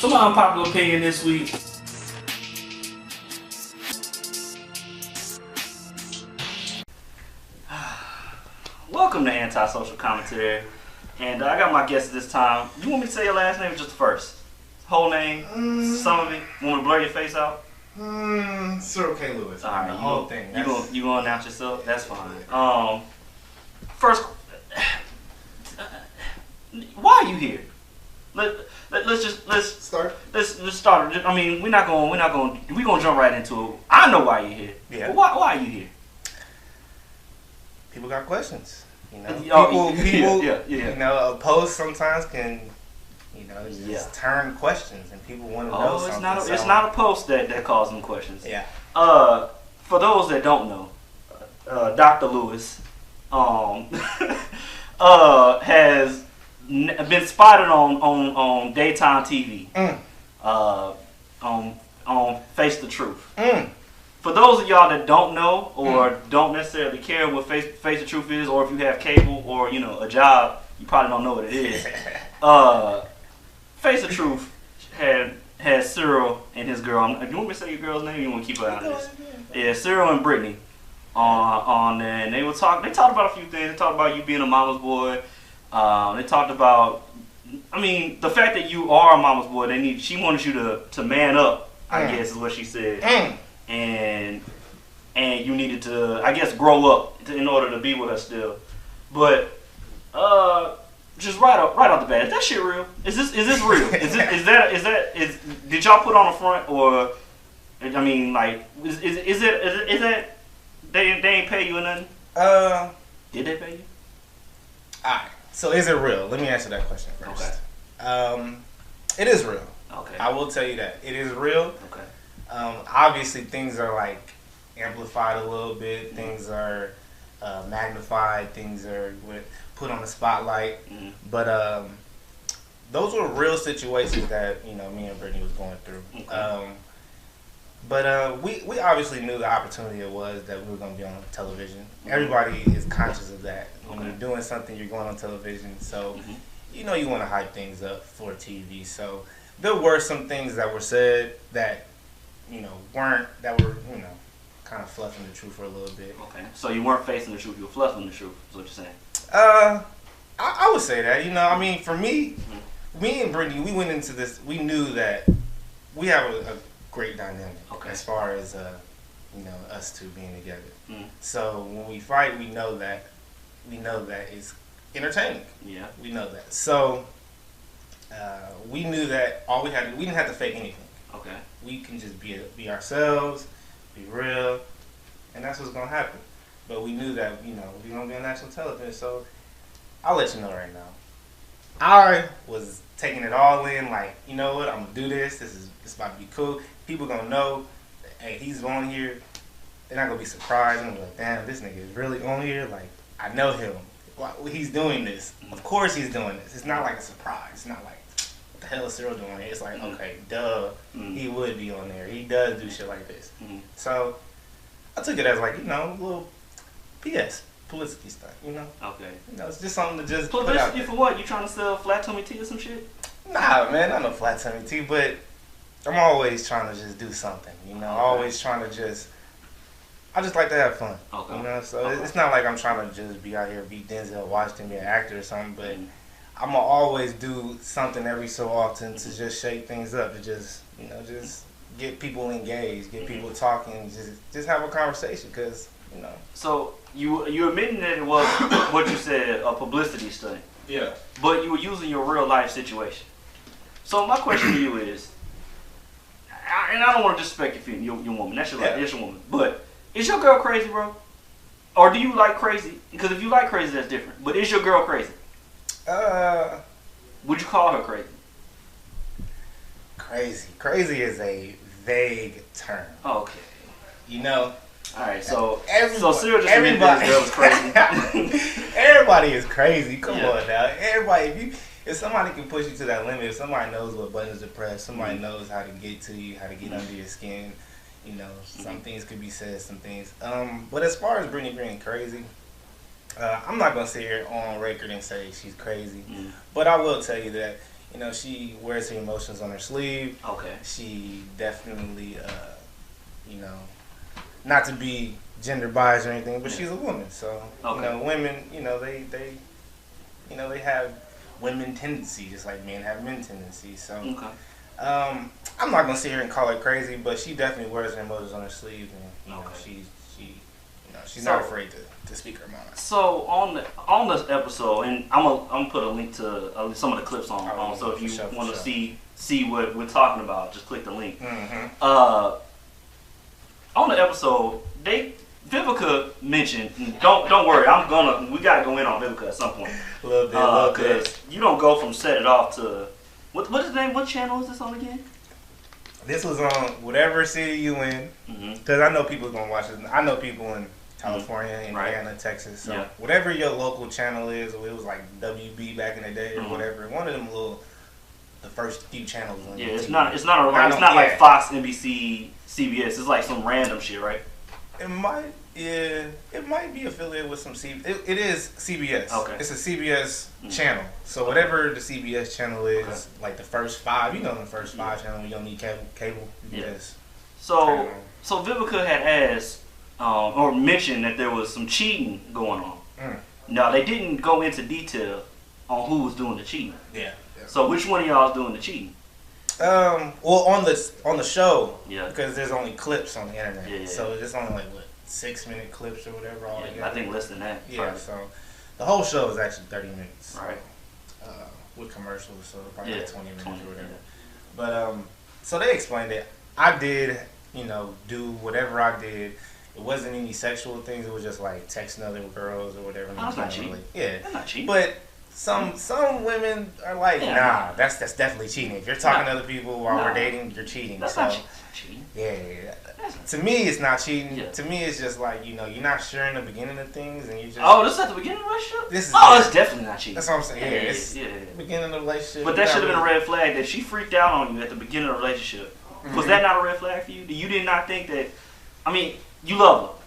So my unpopular opinion this week. Welcome to Antisocial Commentary. And I got my guests this time. You want me to say your last name or just the first? Whole name? Some of it? Want me to blur your face out? Cyril K. Lewis. Alright, the whole thing. You gonna announce yourself? That's fine. First, why are you here? Let's Start. Let's start. I mean, we're gonna jump right into it. I know why you're here. Yeah. But why are you here? People got questions. You know, people. Yeah. You know, a post sometimes can, you know, just Yeah. turn questions, and people want to know something. It's not a post that calls them questions. Yeah. For those that don't know, Dr. Lewis, has been spotted on daytime TV. On Face the Truth. For those of y'all that don't know or don't necessarily care what Face the Truth is, or if you have cable or a job, you probably don't know what it is. Face the Truth had Cyril and his girl. Do you want me to say your girl's name? Or you want to keep her out of this? Yeah, Cyril and Brittany on there, and they talked about a few things. They talked about you being a mama's boy. They talked about, the fact that you are a mama's boy. She wanted you to man up, I guess is what she said. And you needed to, I guess, grow up in order to be with her still. But just right off the bat, is that shit real? Is this real? Did y'all put on the front, or is that they ain't pay you or nothing? Did they pay you? Alright. So is it real? Let me answer that question first. Okay. It is real. Okay. I will tell you that it is real. Okay. Obviously, things are like amplified a little bit. Things are magnified. Things are put on the spotlight. But those were real situations that me and Brittany was going through. Okay. But we obviously knew the opportunity it was that we were going to be on television. Everybody is conscious of that. When you're doing something, you're going on television. So you want to hype things up for TV. So there were some things that were said that were kind of fluffing the truth for a little bit. Okay. So you weren't facing the truth, you were fluffing the truth, is what you're saying. I would say that. For me and Brittany, we went into this, we knew that we have a great dynamic as far as us two being together. So when we fight, we know that it's entertaining. Yeah. We know that. So we knew that we didn't have to fake anything. Okay. We can just be ourselves, be real, and that's what's gonna happen. But we knew that we're gonna be on national television. So I'll let you know right now. I was taking it all in, like, you know what, I'm gonna do this. It's about to be cool. People gonna know, hey, he's on here. They're not gonna be surprised. I'm gonna be like, damn, this nigga is really on here. Like, I know him. He's doing this. Of course he's doing this. It's not like a surprise. It's not like, what the hell is Cyril doing here? It's like, okay, duh, he would be on there. He does do shit like this. So I took it as like, a little PS, publicity stuff, Okay. It's just something to just put out Publicity there. for what? You trying to sell flat tummy tea or some shit? Nah, man, not no flat tummy tea, but I'm always trying to just do something, always trying to I just like to have fun, so it's not like I'm trying to just be out here, be Denzel Washington, be an actor or something, but I'm going to always do something every so often to just shake things up, to just get people engaged, get people talking, just have a conversation, because, So you admitting that it was what you said, a publicity stunt. Yeah. But you were using your real life situation. So my question to you is, and I don't want to disrespect your woman. That's your life. That's your woman. But is your girl crazy, bro? Or do you like crazy? Because if you like crazy, that's different. But is your girl crazy? Would you call her crazy? Crazy is a vague term. Okay. Alright, so Cyril just admitted that his girl was crazy. Everybody is crazy. Come on now. Everybody, if somebody can push you to that limit, if somebody knows what buttons to press, somebody knows how to get to you, how to get under your skin, some things could be said, some things. But as far as Brittany being crazy, I'm not gonna sit here on record and say she's crazy, but I will tell you that You know, she wears her emotions on her sleeve. Okay. She definitely, you know, not to be gender biased or anything, but she's a woman. So, you know, women, you know, they have women tendencies, just like men have men tendencies. So, I'm not gonna sit here and call her crazy, but she definitely wears her emotions on her sleeve, and you know, she's not afraid to speak her mind. So on this episode, and I'm gonna put a link to some of the clips on so if you want to see what we're talking about, just click the link. On the episode, Vivica mentioned, don't worry, we gotta go in on Vivica at some point. A little bit. Because you don't go from Set It Off to what is the name? What channel is this on again? This was on whatever city you in, because I know people are gonna watch this. I know people in California, Indiana, Texas. So whatever your local channel is, or it was like WB back in the day or whatever. One of them the first few channels. On it's TV. not like Fox, NBC, CBS. It's like some random shit, right? It might be affiliated with some It is CBS. Okay. It's a CBS channel. So whatever the CBS channel is, like the first 5, you know, the first 5 channels, you don't need cable. Yes. So Vivica had asked or mentioned that there was some cheating going on. Now they didn't go into detail on who was doing the cheating. Yeah. So which one of y'all is doing the cheating? Well, on the show, because there's only clips on the internet, so it's only like 6-minute clips or whatever. I think less than that. Yeah, probably. So the whole show is actually 30 minutes, right? With commercials, so probably like 20 minutes or whatever. But so they explained it. I did, you know, do whatever I did. It wasn't any sexual things. It was just like texting other girls or whatever. That's not cheating. That's not cheating. But some women are like, nah, that's definitely cheating. If you're talking to other people while we're dating, you're cheating. That's not cheating. Yeah. To me, it's not cheating. Yeah. To me, it's just like, you know, you're not sure in the beginning of things, and you just. Oh, this is at the beginning of the relationship. It's definitely not cheating. That's what I'm saying. It's beginning of the relationship. But that should have been a red flag that she freaked out on you at the beginning of the relationship. Was that not a red flag for you? You did not think that? I mean, you love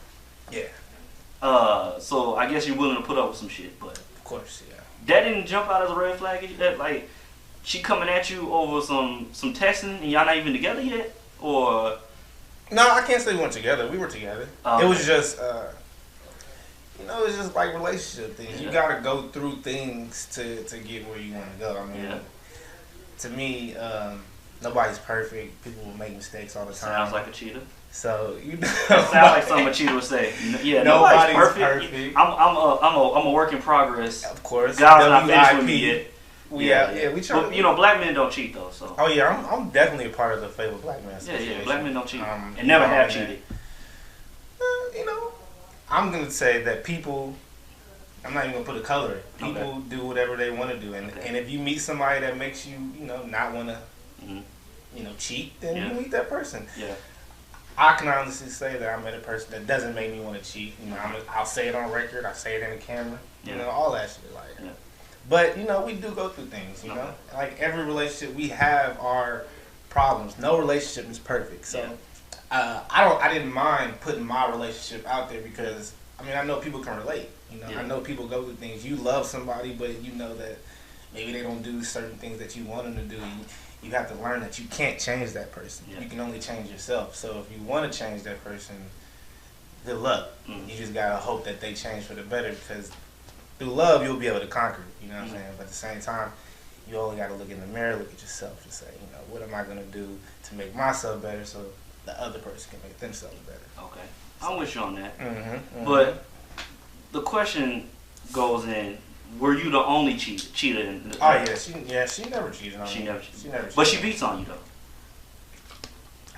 her. Yeah. So I guess you're willing to put up with some shit, but. Of course, yeah. That didn't jump out as a red flag. That like, she coming at you over some texting, and y'all not even together yet, or. No, I can't say we weren't together. We were together. Okay. It was just, you know, it's just like relationship things. You gotta go through things to get where you want to go. I mean, to me, nobody's perfect. People make mistakes all the time. Sounds like a cheater. So you know, sounds like something a cheater would say. Yeah, nobody's perfect. I'm a work in progress. Of course, God's not finished with me yet. We try. But you know, black men don't cheat though. So. Oh yeah, I'm definitely a part of the favorite black man. Yeah, black men don't cheat and never have cheated. You know, I'm gonna say that people. I'm not even gonna put a color. People do whatever they want to do, and if you meet somebody that makes you, you know, not want to, you know, cheat, then you meet that person. Yeah. I can honestly say that I met a person that doesn't make me want to cheat. You know, I'll say it on record. I say it in the camera. You know, all that shit. Like. Yeah. But, you know, we do go through things, you know? Like, every relationship, we have our problems. No relationship is perfect. So, I didn't mind putting my relationship out there because, I mean, I know people can relate. You know, I know people go through things. You love somebody, but you know that maybe they don't do certain things that you want them to do. You have to learn that you can't change that person. You can only change yourself. So, if you want to change that person, good luck. You just got to hope that they change for the better because through love, you'll be able to conquer it, you know what I'm saying? But at the same time, you only got to look in the mirror, look at yourself and say, you know, what am I going to do to make myself better so the other person can make themselves better? Okay. I'm with you on that. But the question goes in, were you the only cheater in the she never cheated on me. She never cheated. But she beats on you, though.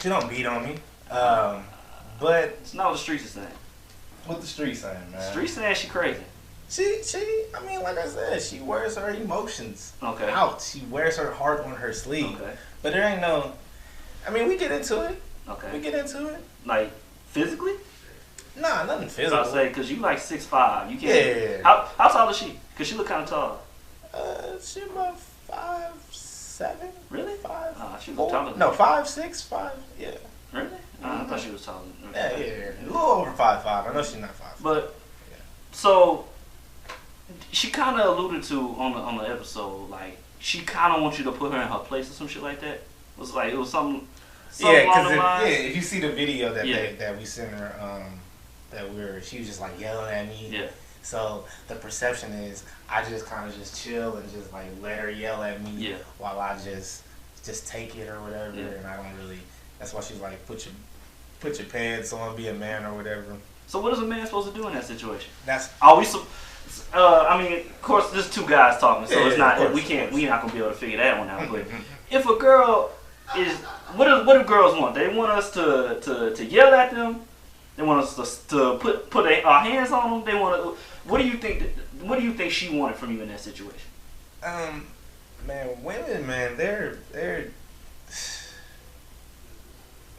She don't beat on me. But it's not what the streets are saying. What the streets saying, man? The streets saying she crazy. She, I mean, like I said, she wears her emotions out. She wears her heart on her sleeve. Okay. But there ain't no, I mean, we get into it. Okay. We get into it. Like, physically? Nah, nothing physical. I was say, because you like 6'5". You can't. Yeah. How tall is she? Because she look kind of tall. She about 5'7". Really? 5. She was taller than No, 5'6", 5. Yeah. Really? I thought she was taller. Yeah. A little over 5'5". I know she's not 5'5". But, so, she kind of alluded to on the episode, like she kind of wants you to put her in her place or some shit like that. It was something. Yeah, because if you see the video that that we sent her, she was just like yelling at me. Yeah. So the perception is I just kind of just chill and just like let her yell at me while I just take it or whatever, and I don't really. That's why she's like put your pants on, be a man or whatever. So what is a man supposed to do in that situation? That's I mean, of course, there's two guys talking, so it's not course, we're not gonna be able to figure that one out. But if a girl is, what do girls want? They want us to yell at them. They want us to put our hands on them. They want to. What do you think? What do you think she wanted from you in that situation? Man, women, man, they're.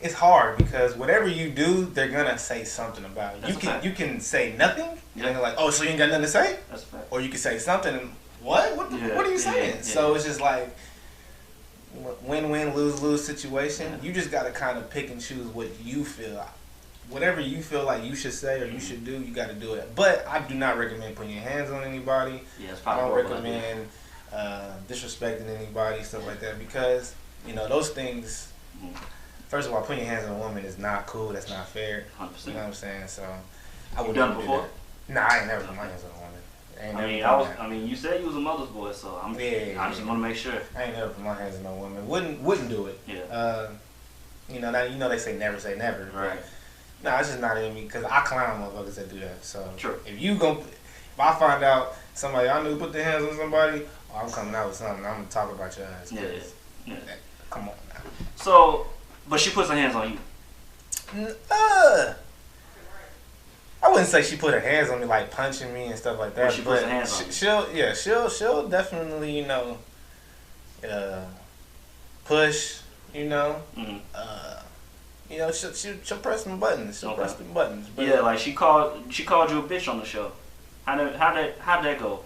It's hard because whatever you do, they're gonna say something about it. You can say nothing, and they're like, "Oh, so you ain't got nothing to say?" That's a fact. Or you can say something, and what are you saying? Yeah. So it's just like win-win, lose-lose situation. Yeah. You just gotta kind of pick and choose what you feel. Whatever you feel like you should say or you should do, you got to do it. But I do not recommend putting your hands on anybody. Yeah, it's I don't recommend disrespecting anybody, stuff like that, because those things. First of all, putting your hands on a woman is not cool. That's not fair. 100%. You know what I'm saying? So I would done it before. Nah, I ain't never put my hands on a woman. I mean, you said you was a mother's boy, so I just want to make sure. I ain't never put my hands on no woman. Wouldn't do it. Yeah. They say never. Right. No, it's just not in me because I clown motherfuckers that do that. So true. If I find out somebody I knew put their hands on somebody, I'm coming out with something. I'm gonna talk about your ass. Yeah. Come on now. So, but she puts her hands on you. I wouldn't say she put her hands on me like punching me and stuff like that. But she puts her hands on you. She'll definitely push. Mm-hmm. She'll press some buttons. She'll press some buttons. But like she called you a bitch on the show. How'd that go?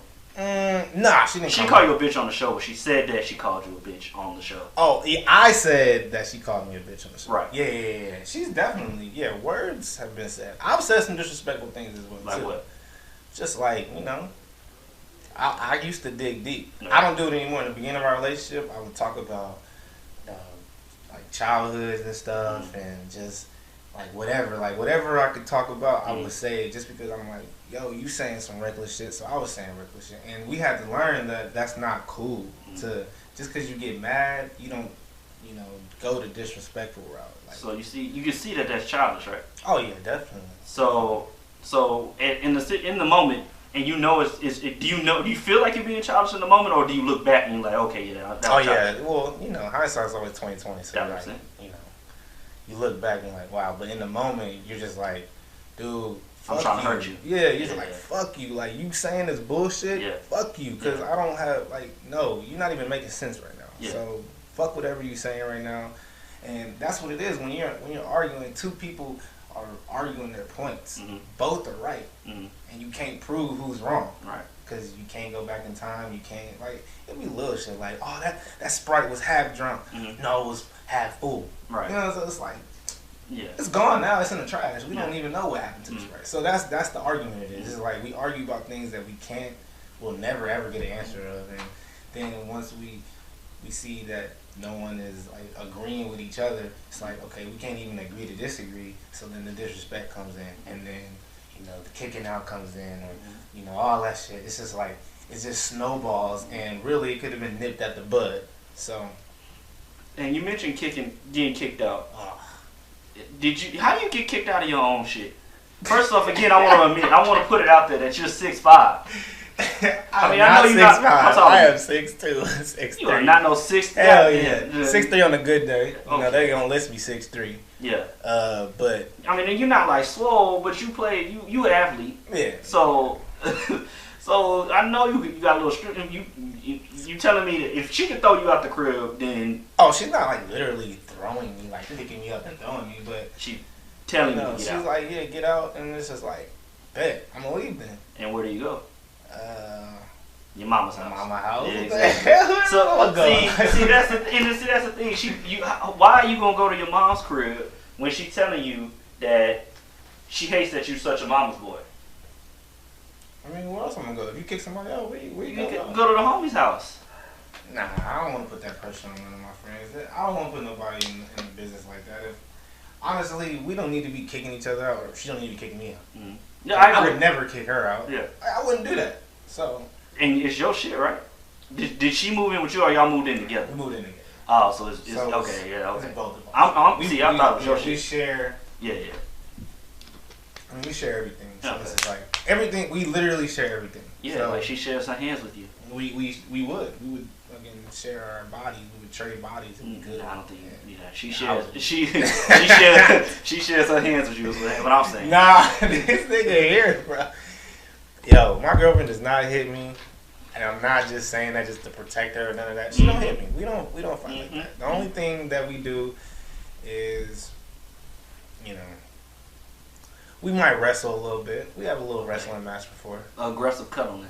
Nah, she didn't. She called you a bitch on the show, but she said that she called you a bitch on the show. Oh, yeah, I said that she called me a bitch on the show. Right. Yeah. She's definitely words have been said. I've said some disrespectful things as well. Like too. what? Just like I used to dig deep. No. I don't do it anymore. In the beginning of our relationship, I would talk about like childhoods and stuff, and just like whatever I could talk about, I would say it just because I'm like, yo, you saying some reckless shit, so I was saying reckless shit, and we had to learn that that's not cool. To just because you get mad, you don't go the disrespectful route. Like, so you can see that that's childish, right? Oh yeah, definitely. So in the moment. And do you feel like you're being childish in the moment, or do you look back and you're like, okay, that was childish? Well, hindsight's always 20/20. So you look back and you're like, wow. But in the moment, you're just like, dude, I'm trying to hurt you. Yeah, you're just like, fuck you. Like, you saying this bullshit? Yeah. Fuck you, because I don't have no, you're not even making sense right now. Yeah. So fuck whatever you're saying right now, and that's what it is when you're arguing. Two people are arguing their points. Mm-hmm. Both are right. Mm-hmm. And you can't prove who's wrong. Right. Because you can't go back in time. You can't, it'll be little shit like, oh, that Sprite was half drunk. Mm-hmm. No, it was half full. Right. So it's like, it's gone now. It's in the trash. We don't even know what happened to the Sprite. So that's the argument it is. It's like we argue about things that we'll never ever get an answer of. And then once we see that no one is agreeing with each other, it's like, okay, we can't even agree to disagree. So then the disrespect comes in, and then the kicking out comes in, or all that shit. It's just like it just snowballs, and really it could have been nipped at the bud. So. And you mentioned getting kicked out. How do you get kicked out of your own shit? First off, again, I want to put it out there that you're 6'5". I know you're not 6'5". I am 6'2", 6'3". You are not no 6'3". Hell yeah, 6'3" on a good day. Okay. They gonna list me 6'3". Yeah. But I mean, you're not swole, but you play. You an athlete. Yeah. So, so I know you got a little strip. You telling me that if she can throw you out the crib, then she's not literally throwing me, picking me up and throwing me, but she telling me to get she's out. Like, yeah, get out, and it's just like, bet I'm gonna leave then. And where do you go? Your mama's house. Mama's house. Yeah, exactly. So see that's the thing. Why are you gonna go to your mom's crib when she's telling you that she hates that you're such a mama's boy? I mean, where else I'm gonna go? If you kick somebody out, where you You gonna can go to the homie's house. Nah, I don't want to put that pressure on none of my friends. I don't want to put nobody in the business like that. If honestly, we don't need to be kicking each other out, or she don't need to be kicking me out. Mm-hmm. Yeah, I would never kick her out. Yeah, I wouldn't do that. So, and it's your shit, right? Did she move in with you, or y'all moved in together? We moved in together. Oh, so it's okay, yeah, okay. It's both of us. I thought it was your shit. We share. Yeah. I mean, we share everything. So Okay. it's like everything. We literally share everything. Yeah, so like she shares her hands with you. We would again share our bodies. We would trade bodies and be good. I don't think. Yeah, she Nah, shares. She shares her hands with you. Is what I'm saying. Nah, this nigga here, bro. Yo, my girlfriend does not hit me, and I'm not just saying that just to protect her or none of that. She don't hit me. We don't fight like that. The only thing that we do is, you know, we might wrestle a little bit. We have a little wrestling match before. Aggressive cuddling.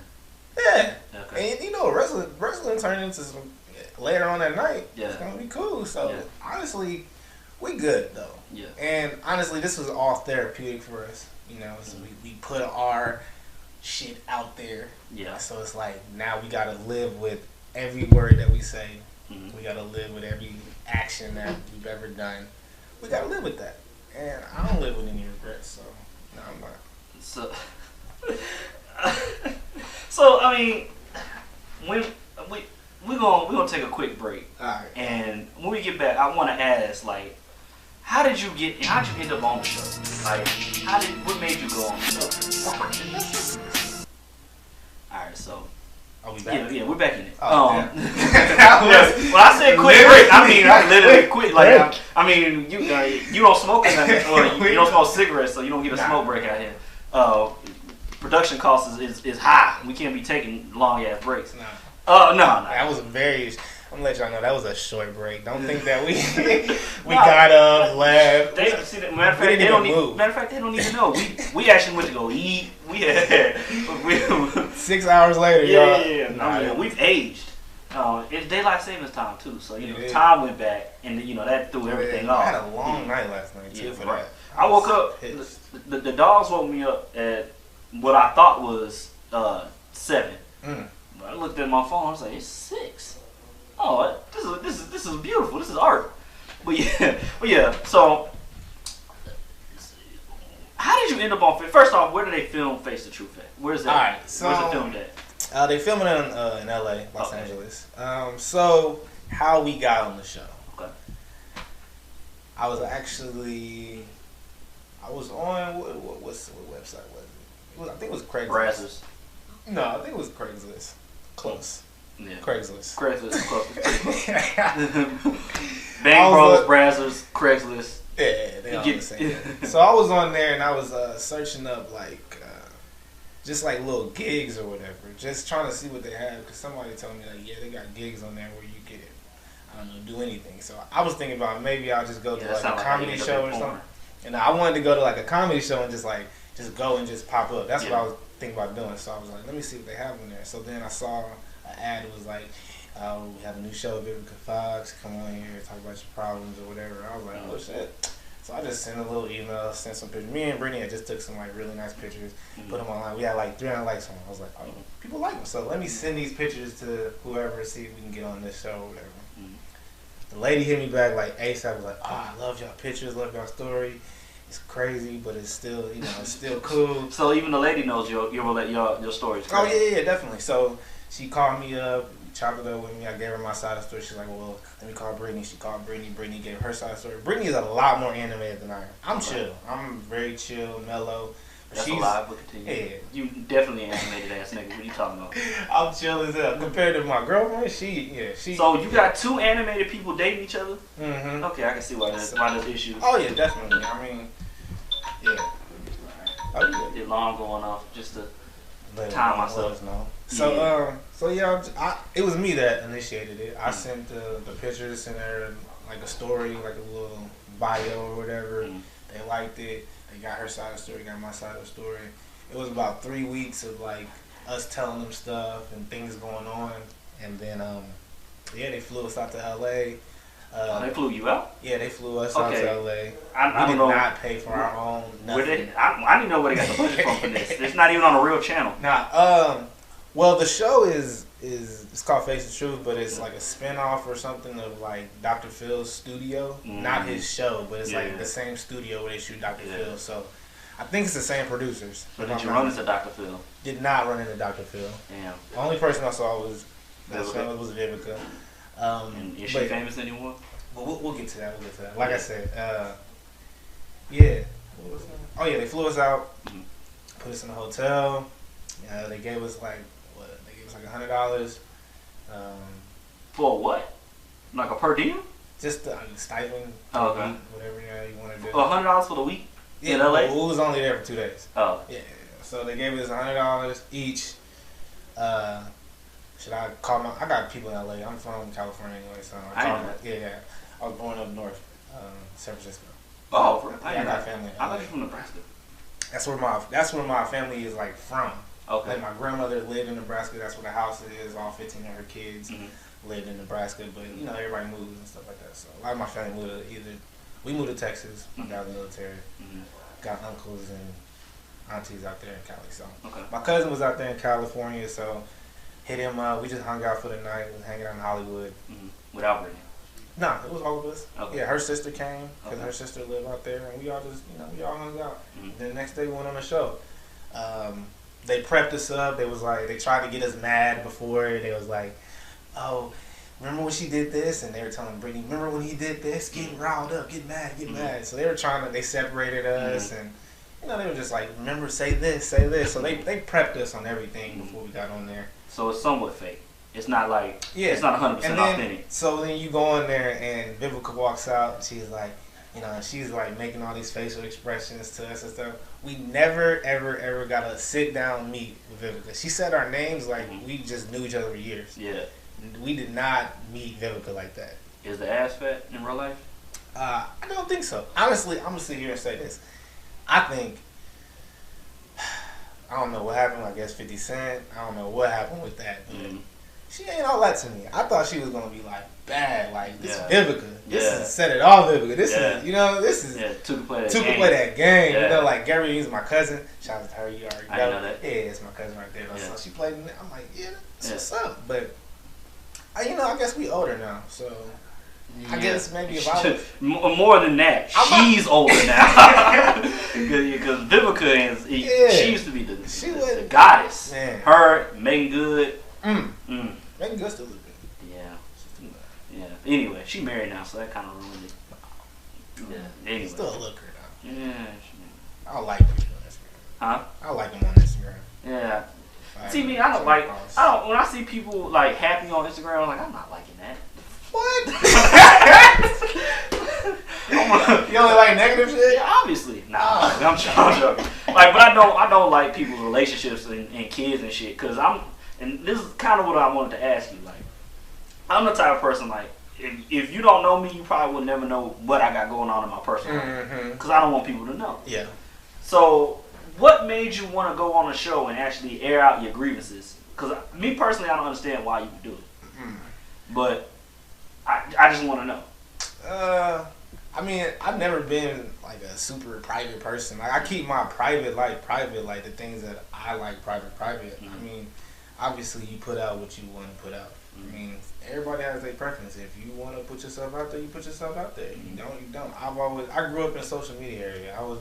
Yeah. Okay. And you know, wrestling turned into some later on that night. Yeah. It's gonna be cool. So Yeah. honestly, we good though. Yeah. And honestly, this was all therapeutic for us. You know, so we put our shit out there. Yeah. So it's like now we gotta live with every word that we say. Mm-hmm. We gotta live with every action that we've ever done. We gotta live with that. And I don't live with any regrets. So no, I'm not. So I mean, when we're gonna take a quick break. All right. And when we get back, I want to ask, like, how'd you end up on the show? Like, what made you go on the show? All right, so. Are we back? Yeah, we're back in it. Oh, Yeah. Well, I said quick break. I mean, I literally quit. Like, I mean, you don't smoke nothing, or you don't smoke cigarettes, so you don't get a smoke break out here. Production costs is high. We can't be taking long ass breaks. No. That was I'm gonna let y'all know that was a short break. Don't think that we got up, left. Matter of fact, they don't even know. We actually went to go eat. We had 6 hours later, y'all. Yeah. We've aged. It's daylight savings time too, so time went back, and that threw everything off. I had a long night last night too. For that. I woke up. The dogs woke me up at what I thought was 7. But I looked at my phone. I was like, it's 6. Oh, this is beautiful. This is art. But yeah. So, how did you end up on? First off, where did they film Face the Truth at? Where's that? All right, so where's it filmed at? They filming it in L.A., Los Angeles. So how we got on the show? Okay. I was on what website was it? I think it was Craigslist. Brazzers. No, I think it was Craigslist. Close. Yeah. Craigslist. Close. Bang Bros, Brazzers, Craigslist. Yeah, they all the same. So I was on there and I was searching up just like little gigs or whatever, just trying to see what they have, because somebody told me like, yeah, they got gigs on there where you could, I don't know, do anything. So I was thinking about maybe I'll just go to like a comedy show or something. And I wanted to go to like a comedy show and just go and just pop up. That's what I was thinking about doing. So I was like, let me see what they have on there. So then I saw an ad. It was like, we have a new show, Vivica Fox. Come on here, talk about your problems or whatever. I was like, oh shit. So I just sent a little email, sent some pictures. Me and Brittany had just took some like really nice pictures, put them online. We had like 300 likes on them. I was like, oh, people like them. So let me send these pictures to whoever, see if we can get on this show or whatever. The lady hit me back like ASAP, was like, oh, I love y'all pictures, love y'all story. It's crazy, but it's still, it's still cool. So even the lady knows your stories. Oh yeah, definitely. So she called me up, chopped it up with me. I gave her my side of the story. She's like, well, let me call Brittany. She called Brittany. Brittany gave her side of the story. Brittany is a lot more animated than I am. I'm chill. I'm very chill, mellow. That's a lie, but continue. Yeah. You definitely animated ass nigga. What are you talking about? I'm chill as hell. Compared to my girlfriend, she. So you got 2 animated people dating each other? Mm-hmm. Okay, I can see why there's issues. Oh yeah, definitely. I mean, yeah. Oh yeah. The alarm going off just to time myself. So yeah, it was me that initiated it. I sent the pictures, sent her like a story, like a little bio or whatever. They liked it. They got her side of the story, got my side of the story. It was about 3 weeks of like us telling them stuff and things going on, and then they flew us out to LA. They flew you out? Yeah, they flew us out to LA. I we did know. not pay for our own nothing. I didn't know where they got the budget from for this. It's not even on a real channel. Nah, well, the show is it's called Face the Truth, but it's like a spinoff or something of like Dr. Phil's studio. Not his show, but it's like the same studio where they shoot Dr. Phil. So I think it's the same producers. So did you run into Dr. Phil? Did not run into Dr. Phil. Damn. The only person I saw was Vivica. And is she famous anymore? Well, we'll get to that. Like I said, yeah. What was that? Oh yeah, they flew us out, put us in a hotel. They gave us like $100. For what? Like a per diem? Just the stipend. Oh, okay. Week, whatever you want to do. $100 for the week? Yeah, in LA? We was only there for 2 days. Oh. Yeah. So they gave us $100 each. Should I call my? I got people in LA. I'm from California anyway, so I know that. Yeah. I was born up north, San Francisco. Oh, yeah, I got family. I thought you from Nebraska. That's where my family is like from. Okay. Like my grandmother lived in Nebraska. That's where the house is. All 15 of her kids lived in Nebraska, but you know everybody moves and stuff like that. So a lot of my family moved to we moved to Texas. My dad was military. Got uncles and aunties out there in Cali. So my cousin was out there in California. So hit him up. We just hung out for the night. We was hanging out in Hollywood. Without Brittany? Nah, it was all of us. Okay. Yeah, her sister came because her sister lived out there, and we all just we all hung out. Then the next day we went on the show. They prepped us up. They was like, they tried to get us mad before. They was like, oh, remember when she did this? And they were telling Brittany, remember when he did this? Getting riled up, get mad. So they were they separated us, and they were just like, remember, say this. So they prepped us on everything before we got on there. So it's somewhat fake. It's not like, it's not 100% authentic. So then you go in there and Vivica walks out and she's like, she's like making all these facial expressions to us and stuff. We never, ever got a sit down meet with Vivica. She said our names like we just knew each other for years. Yeah. We did not meet Vivica like that. Is the ass fat in real life? I don't think so. Honestly, I'm going to sit here and say this. I think, I don't know what happened. I guess 50 Cent. I don't know what happened with that. But she ain't all that to me. I thought she was going to be like bad. Like, this is Vivica. This is set it all Vivica. This is, this is. Yeah, Tuka play that game. Yeah. Like Gary is my cousin. Shout out to her. You already know. I know that. Yeah, it's my cousin right there. Yeah. So she played in it. I'm like, that's what's up. But, I guess we older now. So, I guess maybe if I was... More than that, she's older now. Because Vivica is, she used to be the goddess. Man. Her, Megan Good. Megan Good still look good. Yeah. Anyway, she married now, so that kind of ruined it. Yeah. Anyway. Still a looker though. Yeah. I like him on Instagram. Huh? I like him on Instagram. Yeah. See me, when I see people like happy on Instagram, I'm like, I'm not liking that. What? You only like negative shit? Yeah, obviously. Nah, I'm joking. Like, but I don't like people's relationships and kids and shit. Cause and this is kind of what I wanted to ask you. Like, I'm the type of person like, if you don't know me, you probably would never know what I got going on in my personal life. Cause I don't want people to know. Yeah. So, what made you want to go on a show and actually air out your grievances? Cause me personally, I don't understand why you would do it. But I just want to know. I mean, I've never been like a super private person. Like, I keep my private life private, like the things that I like private. I mean, obviously you put out what you want to put out. I mean, everybody has their preference. If you want to put yourself out there, you put yourself out there. If you don't, you don't. I grew up in the social media area. I was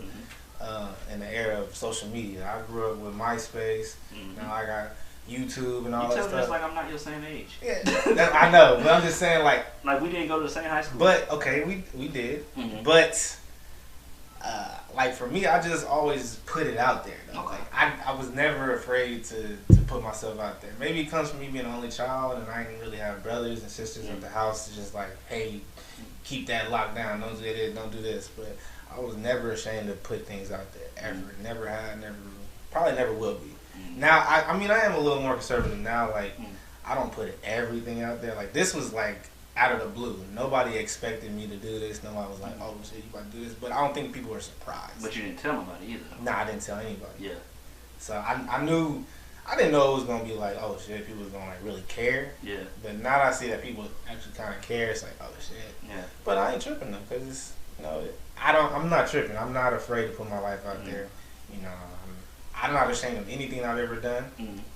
in the era of social media. I grew up with MySpace. Now I got YouTube and all that stuff. You tell me it's like I'm not your same age. Yeah, I know, but I'm just saying like we didn't go to the same high school. But okay, we did. But like for me, I just always put it out there. Though. Okay. Like I was never afraid to put myself out there. Maybe it comes from me being an only child, and I didn't really have brothers and sisters at the house. It's just like, hey, keep that locked down. Don't do this. Don't do this. But I was never ashamed to put things out there. Ever. Never had. Probably never will be. Now, I mean, I am a little more conservative now. Like, I don't put everything out there. Like, this was like out of the blue. Nobody expected me to do this. Nobody was like, oh shit, you about to do this. But I don't think people were surprised. But you didn't tell nobody either. Nah, I didn't tell anybody. Yeah. So I knew I didn't know it was gonna be like, oh shit, people was gonna like really care. Yeah. But now that I see that people actually kind of care, it's like, oh shit. Yeah. But I ain't tripping though, cause it's, you know, I'm not tripping. I'm not afraid to put my life out there. You know, I'm not ashamed of anything I've ever done.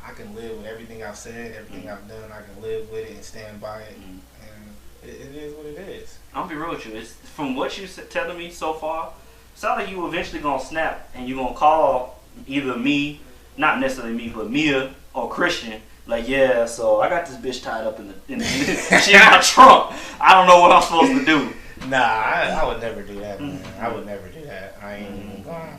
I can live with everything I've said, everything I've done. I can live with it and stand by it, and it is what it is. I'll be real with you. It's from what you telling me so far. It sounds like you eventually gonna snap and you gonna call either me, not necessarily me, but Mia or Christian. Like, yeah, so I got this bitch tied up in the she in my trunk. I don't know what I'm supposed to do. Nah, I would never do that, man. I would never do that. I ain't even going.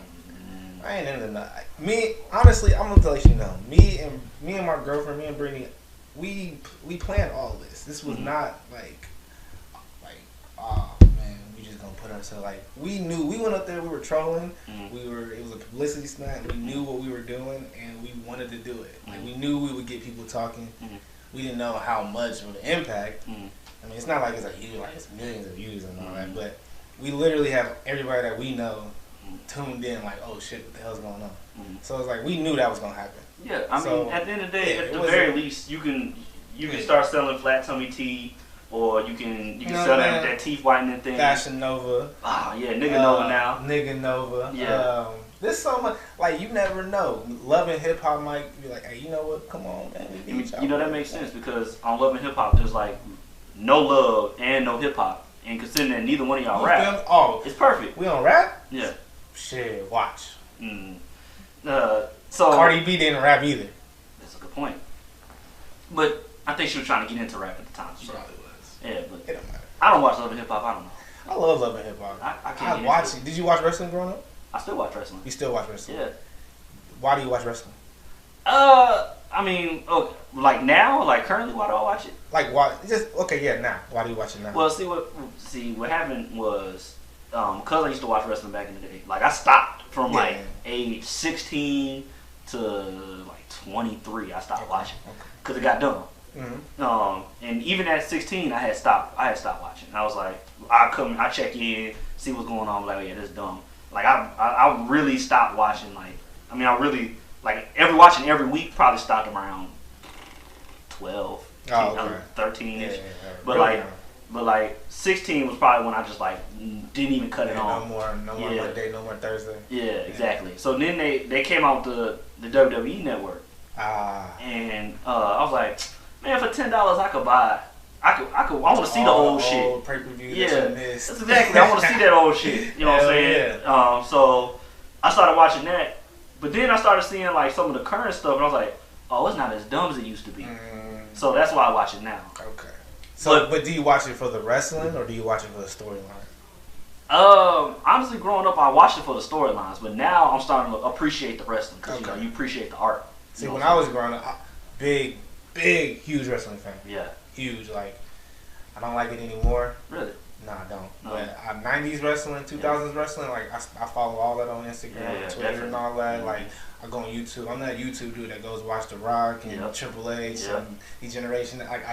I ain't into that. Me, honestly, I'm gonna let you know. Me and my girlfriend, me and Brittany, we planned all this. This was not like, oh man, we just gonna put ourselves like. We knew we went up there. We were trolling. It was a publicity stunt. We knew what we were doing, and we wanted to do it. Like we knew we would get people talking. We didn't know how much of the impact. I mean, it's not like it's it's millions of views and all that, but we literally have everybody that we know tuned in, like, oh shit, what the hell's going on? So it's like we knew that was gonna happen. Yeah, I mean, at the end of the day, at the very least, you can start selling flat tummy tea, or you can sell that teeth whitening thing. Fashion Nova. Ah, yeah, nigga Nova now. Nigga Nova. Yeah. There's so much, like, you never know. Love and Hip Hop might be like, hey, you know what? Come on, man. You know, that makes sense because on Love and Hip Hop, there's like no love and no hip hop, and considering that neither one of y'all rap, it's perfect. We don't rap? Yeah. Shit, watch. So Cardi B didn't rap either. That's a good point. But I think she was trying to get into rap at the time. She probably was. Yeah, but it don't matter. I don't watch Love and Hip Hop. I don't know. I love Love and Hip Hop. I can't watch it. Did you watch wrestling growing up? I still watch wrestling. You still watch wrestling? Yeah. Why do you watch wrestling? I mean, like now, like currently, why do I watch it? Like why? Just okay, yeah. Now, why do you watch it now? Well, what happened was, cause I used to watch wrestling back in the day. Like I stopped from like age 16 to like 23. I stopped watching because it got dumb. And even at 16, I had stopped watching. I was like, I check in, see what's going on. I'm like, oh yeah, this is dumb. Like I really stopped watching. Watching every week. Probably stopped around 12, 13 ish. But like 16 was probably when I just like didn't even cut it on. No more Monday, no more Thursday. Yeah, exactly. So then they came out the WWE network. And I was like, man, for $10 I could buy. I want to see the old shit. Pay-per-view that's exactly. I want to see that old shit. You know what I'm saying? Yeah. So I started watching that, but then I started seeing like some of the current stuff, and I was like, oh, it's not as dumb as it used to be. So that's why I watch it now. Okay. So, but do you watch it for the wrestling or do you watch it for the storyline? Honestly, growing up, I watched it for the storylines, but now I'm starting to appreciate the wrestling because you appreciate the art. See, when I was growing up, big, huge wrestling fan. Yeah. Huge. Like, I don't like it anymore. Really? No, I don't. No. But 90s wrestling, 2000s wrestling, like I follow all that on Instagram, Twitter, and all that. Like, I go on YouTube. I'm that YouTube dude that goes watch The Rock and Triple H and the generation. Like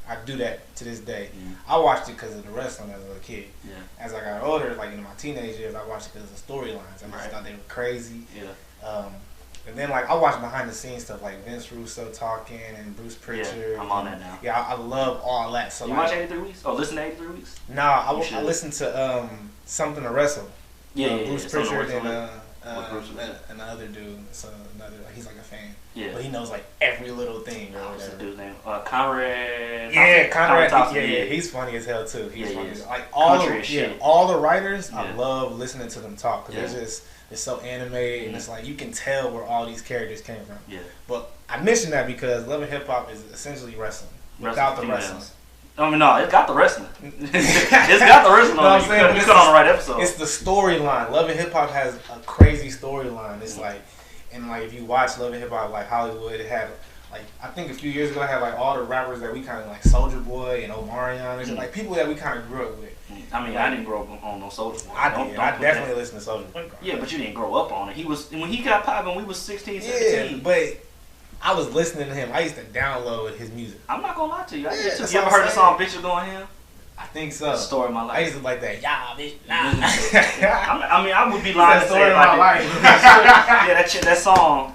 I do that to this day. I watched it because of the wrestling as a kid. Yeah. As I got older, like in my teenage years, I watched it because of the storylines. I just thought they were crazy. Yeah. And then like I watch behind the scenes stuff like Vince Russo talking and Bruce Pritchard. Yeah, I'm on that now. Yeah, I love all that. So you watch 83 Weeks? Oh, listen to 83 Weeks? Nah, I listen to Something to Wrestle. Bruce Pritchard and the other dude. So he's like a fan. Yeah. But he knows like every little thing or whatever. What's the dude's name? Conrad. Yeah, Conrad. Yeah, he's funny as hell too. He's funny. Like all the writers, I love listening to them talk because it's so animated and it's like you can tell where all these characters came from. Yeah. But I mention that because Love and Hip Hop is essentially wrestling without the wrestling. I mean, no, it's got the wrestling. It's got the wrestling on it. You cut on the right episode. It's the storyline. Love and Hip Hop has a crazy storyline. It's like, and like if you watch Love and Hip Hop, like Hollywood, it had like I think a few years ago, it had like all the rappers that we kind of like Soulja Boy and Omarion, and like people that we kind of grew up with. I mean, I didn't grow up on no Soulja Boy. I did. I definitely listened to Soulja Boy. Yeah, but you didn't grow up on it. He was when he got popping. We was 16, 17. Yeah, but I was listening to him. I used to download his music. I'm not gonna lie to you. You ever heard the song "Bitches Going Ham"? I think so. The story of my life. I used to like that. Yeah, bitch. Nah. I mean, I would be lying to say my life. Yeah, that song.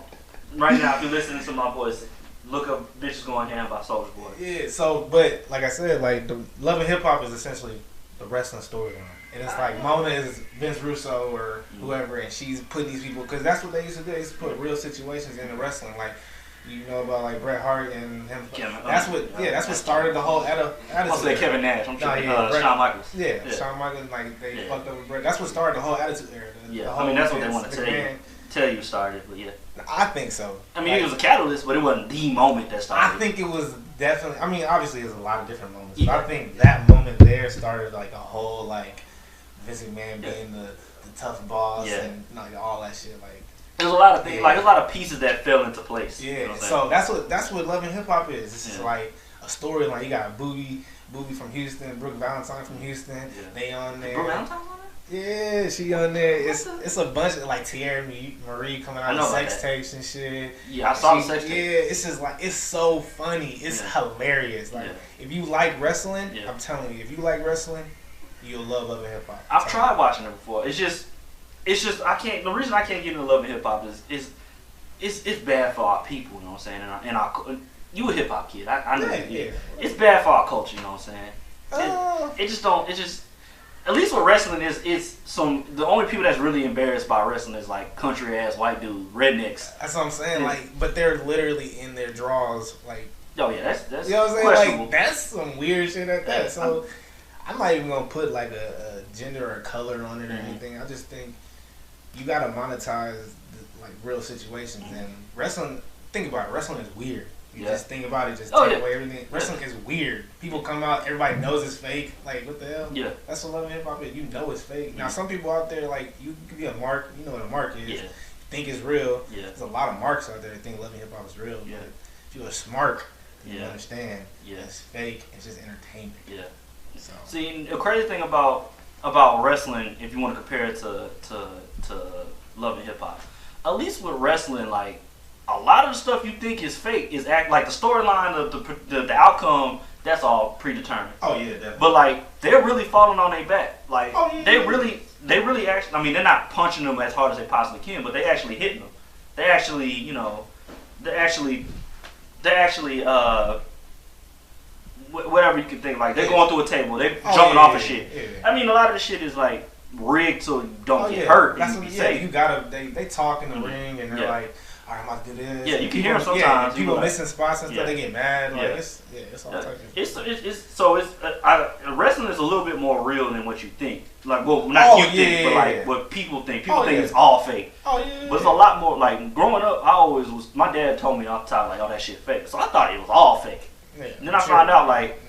right now, if you're listening to my voice, look up "Bitches Going Ham" by Soulja Boy. Yeah. So, but like I said, like the Love and Hip Hop is essentially the wrestling storyline, and it's like Mona is Vince Russo or whoever, and she's putting these people because that's what they used to do. They used to put real situations into wrestling, like. You know about like Bret Hart and him. That's what started the whole attitude. Kevin Nash. I'm sure. Shawn Michaels. Yeah, Shawn Michaels. Like they fucked up with Bret. That's what started the whole attitude era. I mean that's what they want to tell you started, but yeah. I think so. I mean, it was a catalyst, but it wasn't the moment that started. I think it was definitely. I mean, obviously, there's a lot of different moments, but I think that moment there started like a whole like Vince McMahon being the tough boss and like all that shit like. There's a lot of things, like there's a lot of pieces that fell into place. Yeah, you know so that's what Love and Hip Hop is. It's just like a story. Like you got Booby from Houston, Brooke Valentine from Houston. Yeah. They on there. Brooke Valentine's on there? Yeah, she on there. It's a bunch of like Tierra Marie coming out of sex tapes and shit. Yeah, I saw the sex tapes. Yeah, it's just like it's so funny. It's hilarious. Like if you like wrestling, I'm telling you, if you like wrestling, you'll love Love and Hip Hop. I've tried watching it before. It's just I can't. The reason I can't get into Love and Hip Hop is it's bad for our people. You know what I'm saying? You a hip hop kid. I know. Yeah. It's bad for our culture. You know what I'm saying? It just don't. It just at least with wrestling is the only people that's really embarrassed by wrestling is like country ass white dudes, rednecks. That's what I'm saying. Like, but they're literally in their draws. Like, oh yeah, that's you know what I'm saying? Like that's some weird shit at that. So I'm not even gonna put like a gender or color on it or anything. I just think. You gotta monetize like real situations and wrestling. Think about it. Wrestling is weird. You just think about it. Just take away everything. Wrestling is weird. People come out. Everybody knows it's fake. Like what the hell? Yeah. That's what Love and Hip Hop is. You know it's fake. Now some people out there like you can be a mark. You know what a mark is. Yeah. Think it's real. Yeah. There's a lot of marks out there that think Love and Hip Hop is real. Yeah. But if you're a smart, you understand. Yeah. It's fake. It's just entertainment. Yeah. So. See, the crazy thing about wrestling, if you want to compare it to Love and Hip Hop, at least with wrestling, like a lot of the stuff you think is fake is act like the storyline of the outcome. That's all predetermined. Oh yeah, definitely. But like they're really falling on their back. Like they really actually. I mean, they're not punching them as hard as they possibly can, but they actually hitting them. They actually, you know, they're actually. Whatever you can think, like they're going through a table, they're jumping off of shit. Yeah. I mean, a lot of the shit is like rigged so you don't get hurt. That's what you gotta. They talk in the ring and they're like, "All right, I'm about to do this." Yeah, you can hear them sometimes. People missing spots and stuff. They get mad. Like it's all types of. Wrestling is a little bit more real than what you think. Like, well, not you think, but like what people think. People think it's all fake. Oh yeah. But it's a lot more. Like growing up, my dad told me all the time, like, "Oh, that shit fake." So I thought it was all fake. Yeah, and then I found out like,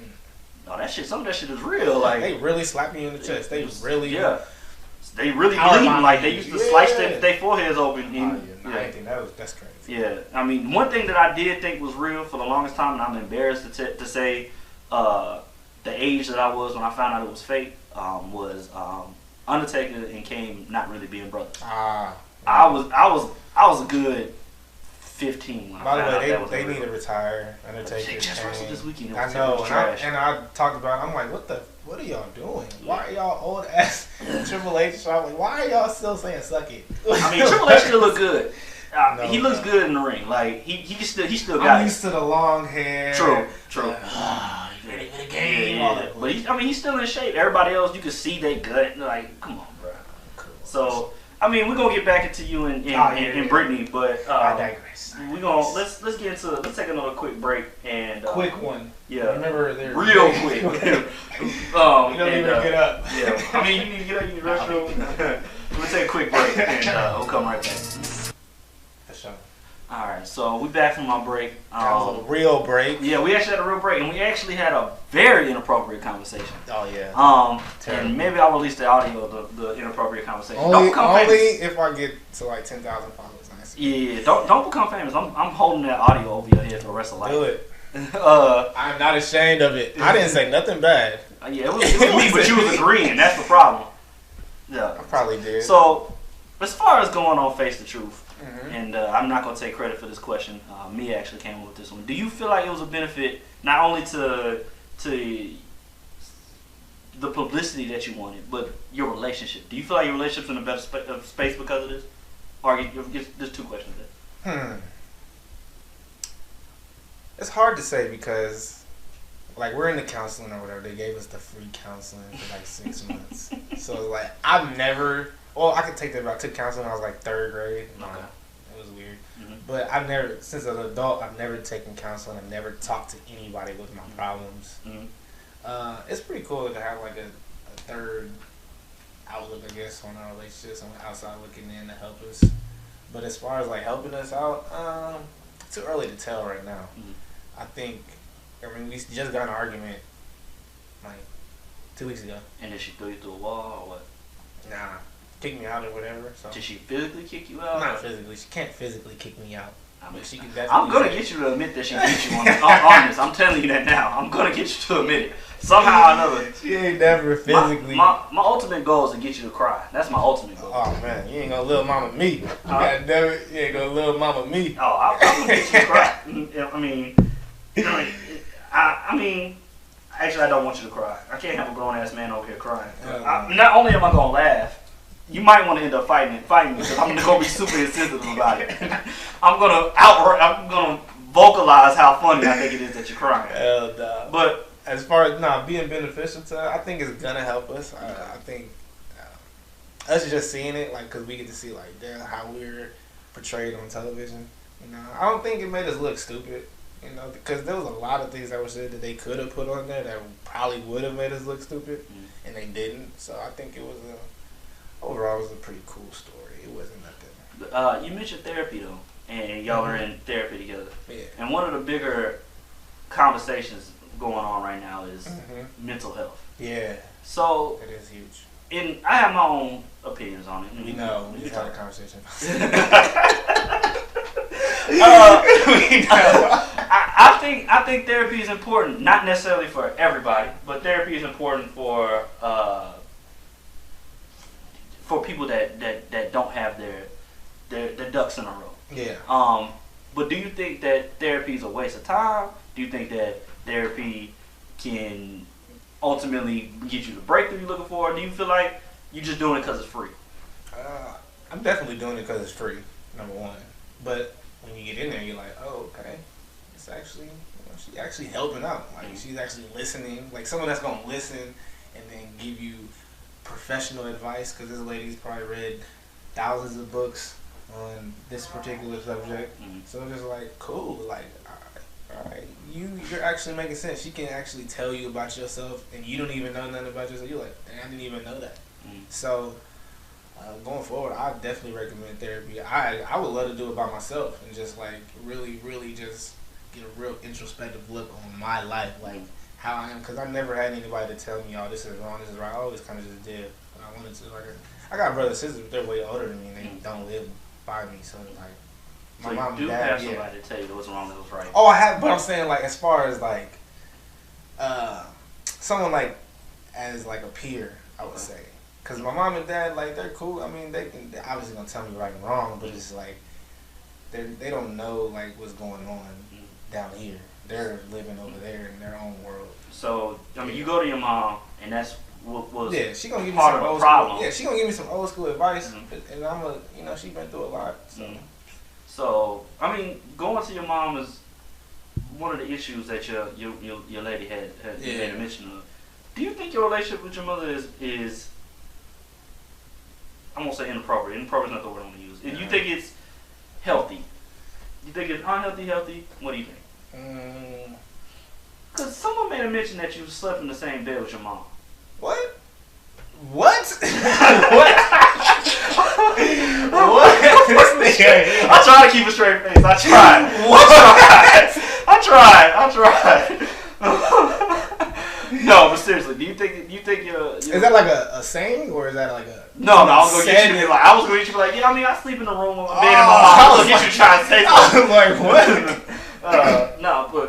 oh, some of that shit is real. Like they really slap me in the chest. They really bleed. Like they used to slice their foreheads open. I think that's crazy. Yeah, I mean, one thing that I did think was real for the longest time, and I'm embarrassed to say, the age that I was when I found out it was fake, was Undertaker and Kane not really being brothers. I was a good 15. By the way, they need to retire. Undertaker. Just wrestled this weekend. I know, and I talked about it. I'm like, what are y'all doing? Why are y'all old ass Triple H? Like, why are y'all still saying suck it? I mean, Triple H still look good. He looks good in the ring. Like he still got. I'm used to the long hair. True. Ready for the game. But he's still in shape. Everybody else, you can see they gut. Like, come on, bro. Cool. So. I mean, we're gonna get back into you and Brittany, but I digress. We're gonna let's take another quick break and quick one. Yeah, remember they're real quick. You don't even get up. Yeah, I mean you need to get up. You need to restroom. We'll take a quick break and we'll come right back. For sure. All right, so we back from our break. That was a real break. Yeah, we actually had a real break, and we actually had a very inappropriate conversation. Oh yeah. And maybe I'll release the audio of the inappropriate conversation. Only if I get to like 10,000 followers. Yeah, don't become famous. I'm holding that audio over your head for the rest of life. Do it. I'm not ashamed of it. I didn't say nothing bad. Yeah, it was me, but you was agreeing. That's the problem. Yeah, I probably did. So, as far as going on Face the Truth. And I'm not going to take credit for this question. Mia actually came up with this one. Do you feel like it was a benefit not only to the publicity that you wanted, but your relationship? Do you feel like your relationship's in a better space because of this? Or there's two questions there. It's hard to say because, like, we're in the counseling or whatever. They gave us the free counseling for like 6 months. So like, I've never. Well, I could take that. But I took counseling when I was like 3rd grade. Okay. It was weird. Mm-hmm. But I've never, since an adult, I've never taken counseling. I've never talked to anybody with my problems. Mm-hmm. It's pretty cool to have like a third outlook, I guess, on our relationship. Someone outside looking in to help us. But as far as like helping us out, too early to tell right now. Mm-hmm. I think. I mean, we just got in an argument like 2 weeks ago. And did she throw you through a wall or what? Nah, kick me out or whatever. So. Did she physically kick you out? Not physically. She can't physically kick me out. I mean, she can definitely. I'm gonna get you to admit that she beat you on this. I'm telling you that now. I'm gonna get you to admit it somehow or another. She ain't never physically. My ultimate goal is to get you to cry. That's my ultimate goal. Oh man, you ain't gonna little mama me. You ain't gonna little mama me. Oh, I'm gonna get you to cry. I mean, actually, I don't want you to cry. I can't have a grown ass man over here crying. Not only am I gonna laugh, you might want to end up fighting me because I'm gonna be super insensitive about it. I'm gonna vocalize how funny I think it is that you're crying. Hell no. But as far as being beneficial to her, I think it's gonna help us. I think us just seeing it, like, cause we get to see like how we're portrayed on television. You know, I don't think it made us look stupid. You know, because there was a lot of things that were said that they could have put on there that probably would have made us look stupid, and they didn't. So I think it was overall it was a pretty cool story. It wasn't nothing. You mentioned therapy though, and y'all are in therapy together. Yeah. And one of the bigger conversations going on right now is mental health. Yeah. So it is huge. And I have my own opinions on it. We know. We just had a conversation. I think therapy is important, not necessarily for everybody, but therapy is important for people that don't have their ducks in a row. Yeah. But do you think that therapy is a waste of time? Do you think that therapy can ultimately get you the breakthrough you're looking for? Or do you feel like you're just doing it because it's free? I'm definitely doing it because it's free, number one. But when you get in there, you're like, oh, okay. It's actually, she's actually helping out. Like, she's actually listening. Like, someone that's going to listen and then give you professional advice, because this lady's probably read thousands of books on this particular subject. So it's just like, cool. Like, all right, you're actually making sense. She can actually tell you about yourself, and you don't even know nothing about yourself. You're like, dang, I didn't even know that. So going forward, I definitely recommend therapy. I would love to do it by myself and just like really, really just get a real introspective look on my life, like how I am, because I never had anybody to tell me, oh, this is wrong, this is right. I always kind of just did what I wanted to. Like, I got brothers and sisters, but they're way older than me, and they don't live by me, so like. My mom and dad, have somebody to tell you what's wrong and what's right. Oh, I have, but I'm saying like as far as like someone like as like a peer, I would say, because my mom and dad, like, they're cool. I mean, they're obviously gonna tell me right and wrong, but it's like they don't know like what's going on down here. They're living over there in their own world. So I mean, you go to your mom, and that's what was she gonna give me part some of old the problem. School, she gonna give me some old school advice, and she been through a lot. So, I mean, going to your mom is one of the issues that your lady had made a mention of. Do you think your relationship with your mother is I'm gonna say inappropriate. Inappropriate is not the word I'm gonna use. If you think it's healthy, you think it's unhealthy, healthy? What do you think? Because someone made a mention that you slept in the same bed with your mom. What? What? What? I try to keep a straight face. I tried. I tried. No, but seriously, do you think you're is that like a saying, or is that like a? No, I was gonna get you. I was gonna get you like, yeah. I mean, I sleep in the room with my bed and my mom. I was gonna get you trying to say something. I was like, what? No, but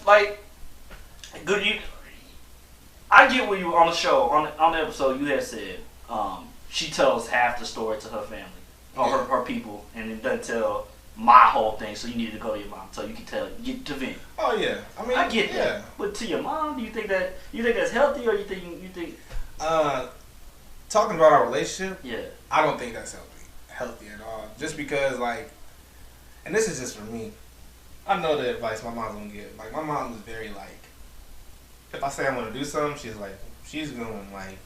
like, good. I get where you on the show on the episode. You had said she tells half the story to her family or her people, and it doesn't tell my whole thing. So you need to go to your mom so you can get to vent. Oh yeah, I mean, I get that. But to your mom, do you think that's healthy, or you think? Talking about our relationship, I don't think that's healthy at all. Just because, like, and this is just for me. I know the advice my mom's gonna give. Like my mom is very like, if I say I'm gonna do something, she's going like,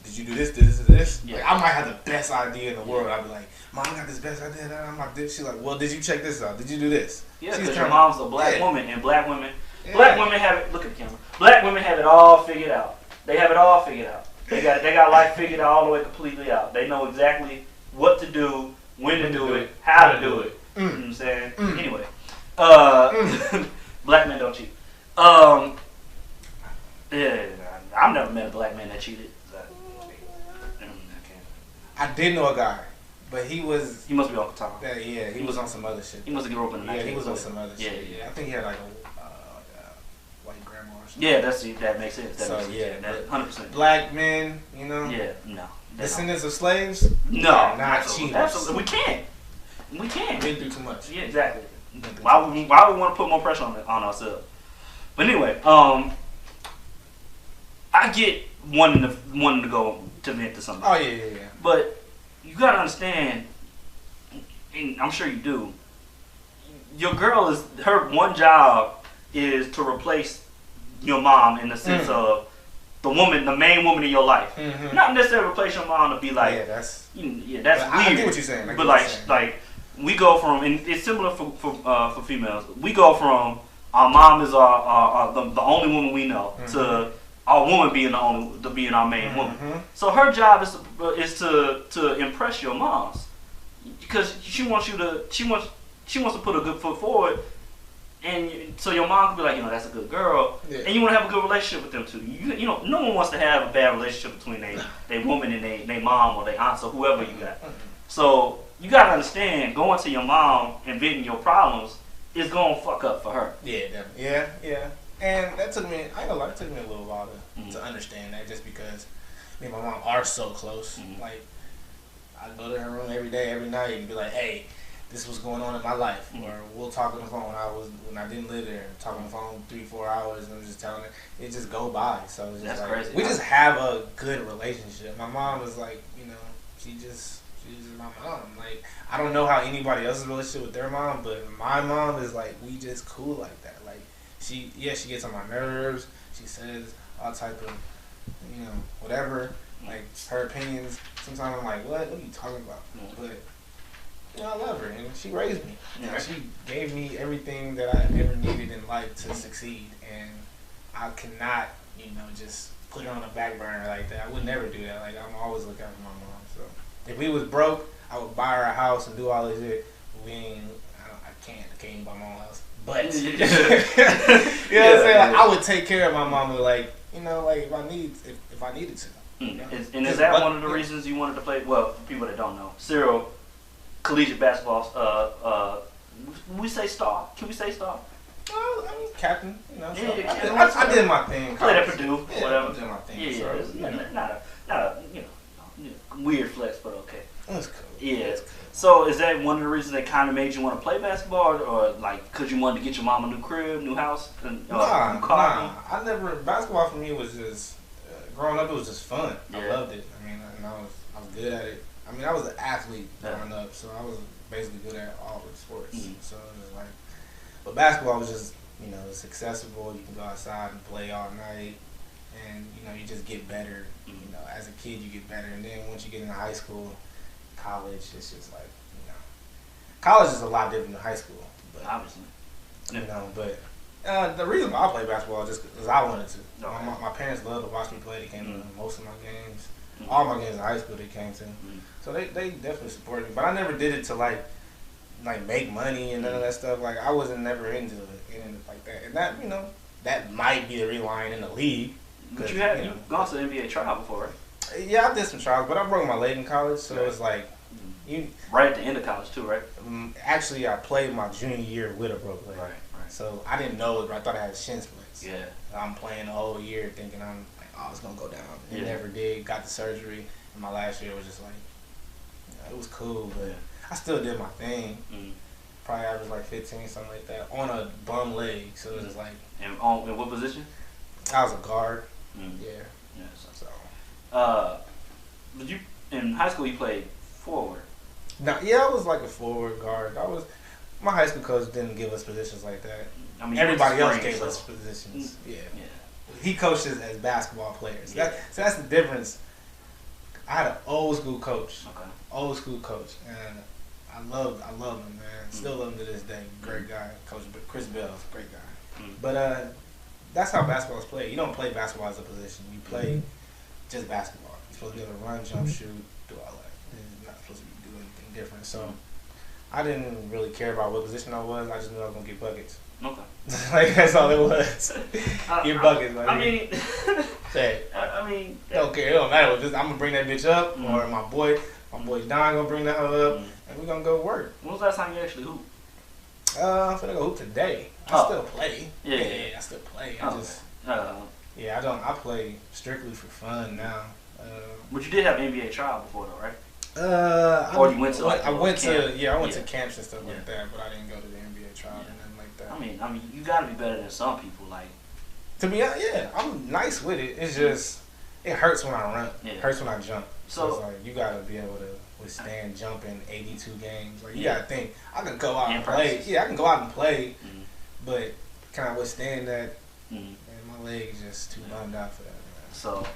did you do this, this? Yeah. Like I might have the best idea in the world. I'd be like, Mom, I got this best idea. I'm like, she's like, well, did you check this out? Did you do this? Yeah, because your mom's a black yeah. woman, and black women Yeah. have it. Look at the camera. Black women have it all figured out. They have it all figured out. They got life figured out all the way completely out. They know exactly what to do, when to do it, how to do it. You know what I'm saying? Anyway, black men don't cheat. Yeah, I've never met a black man that cheated. I did know a guy, but he must be Uncle Tom. Yeah, he was on some other shit. He must have grew up in the 1980s. Yeah, he was on some other shit. Yeah. I think he had like a white grandma or something. Yeah, that makes sense. That makes yeah, sense. 100%. Black men, you know. Yeah, no. Descendants of slaves. No, not cheaters. Absolutely, we can't. We've been through too much. Yeah, exactly. Why we want to put more pressure on ourselves? But anyway, I get wanting to go to vent to somebody. Oh yeah. But you gotta understand, and I'm sure you do. Your girl her one job is to replace your mom in the sense of the main woman in your life. Mm-hmm. Not necessarily replace your mom to be like, that's weird. I get what you're saying. But like we go from, and it's similar for females. We go from our mom is the only woman we know to our woman being our main woman. So her job is to impress your moms, because she wants to put a good foot forward, and so your mom can be like, that's a good girl, and you want to have a good relationship with them too. You know, no one wants to have a bad relationship between their woman and their mom or their aunt or whoever you got. So you gotta understand, going to your mom and venting your problems is gonna fuck up for her. Yeah, definitely. Yeah. And that took me, I ain't gonna lie, it took me a little while to understand that, just because me and my mom are so close. Like, I go to her room every day, every night, and be like, hey, this is what's going on in my life. Or we'll talk on the phone when I didn't live there, talk on the phone 3-4 hours, and I'm just telling her, it just go by. So it's just that's like, crazy. We just have a good relationship. My mom is like, she's just my mom. Like, I don't know how anybody else's relationship with their mom, but my mom is like, we just cool like that. Like, she gets on my nerves. She says all type of, whatever. Like, her opinions. Sometimes I'm like, what are you talking about? But, I love her, and she raised me. She gave me everything that I ever needed in life to succeed, and I cannot, just put her on a back burner like that. I would never do that. Like, I'm always looking out for my mom. So if we was broke, I would buy her a house and do all this shit. I can't buy my own house. But you know what I'm saying? Like, I would take care of my mama, like, like if I needed to. And is that one of the reasons you wanted to play? Well, for people that don't know, Cyril, collegiate basketball. We say star. Can we say star? Well, I mean, captain. Yeah, I did my thing. Played at Purdue, whatever. I did my thing. Yeah. Not a weird flex, but okay. That's cool. Yeah. That's cool. So is that one of the reasons that kind of made you want to play basketball, or like because you wanted to get your mom a new crib, new house, and new car? Nah. Basketball for me was just growing up. It was just fun. Yeah. I loved it. I mean, and I was good at it. I mean, I was an athlete growing up, so I was basically good at all the sports. So it was like, but basketball was just, it's accessible. You can go outside and play all night, and you just get better. As a kid, you get better, and then once you get into high school, college, it's just like, college is a lot different than high school. But, obviously. But the reason why I play basketball is just because I wanted to. Okay. My parents loved to watch me play. They came to most of my games. All my games in high school they came to. So they definitely supported me. But I never did it to like make money and none of that stuff. Like, I wasn't never into it like that. And that, that might be the reason why I ain't in the league. But you've gone to the NBA trial before, right? Yeah, I did some trials, but I broke my leg in college, so it's like right at the end of college too, right? Actually, I played my junior year with a broke leg. Right. So I didn't know it, but I thought I had shin splints. Yeah. I'm playing the whole year thinking I'm like, oh, it's gonna go down. It Yeah. never did. Got the surgery, and my last year was just like, it was cool, but I still did my thing. Probably averaged like 15, something like that, on a bum leg. So it was just like. And in what position? I was a guard. Yeah. So. But you in high school you played forward. I was like a forward guard. My high school coach didn't give us positions like that. I mean, Everybody else gave us positions. Yeah. He coached us as basketball players. Yeah. So that's the difference. I had an old school coach. Okay. Old school coach, and I love him, man. Still love him to this day. Great guy, Coach Chris Bell, great guy. But that's how basketball is played. You don't play basketball as a position. You play just basketball. You're supposed to be able to run, jump, shoot, do all that. You're not supposed to be doing anything different. So I didn't really care about what position I was. I just knew I was gonna get buckets. Okay. Like that's all it was. Get buckets. I mean, don't care. It don't matter. I'm gonna bring that bitch up, or my boy Don gonna bring that up, and we're gonna go work. When was the last time you actually hooped? I'm finna go hoop today. I still play. Yeah, I still play. I play strictly for fun now. But you did have NBA trial before though, right? Or you went to I went to camps and stuff like that, but I didn't go to the NBA trial or nothing like that. I mean, you gotta be better than some people. Like, to be honest, I'm nice with it. It's just it hurts when I run. It hurts when I jump. So it's like you gotta be able to withstand jumping 82 games. Like you gotta think I can go out and play. Yeah, I can go out and play, but can I withstand that? And my leg is just too bummed out for that. So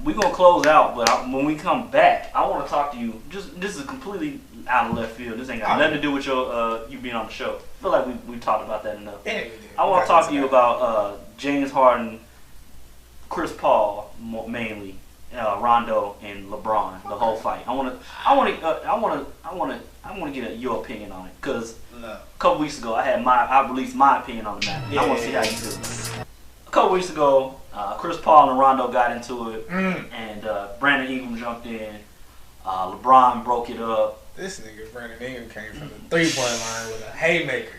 we're gonna close out, but when we come back, I want to talk to you. This is completely out of left field. This ain't got nothing to do with your you being on the show. I feel like we talked about that enough. Yeah, I want to talk to you about James Harden, Chris Paul mainly, Rondo and LeBron. The whole fight. I want to get your opinion on it because a couple weeks ago I released my opinion on the matter. I want to see how you feel. A couple weeks ago, Chris Paul and Rondo got into it, and Brandon Ingram jumped in. LeBron broke it up. This nigga Brandon Ingram came from the 3-point line with a haymaker.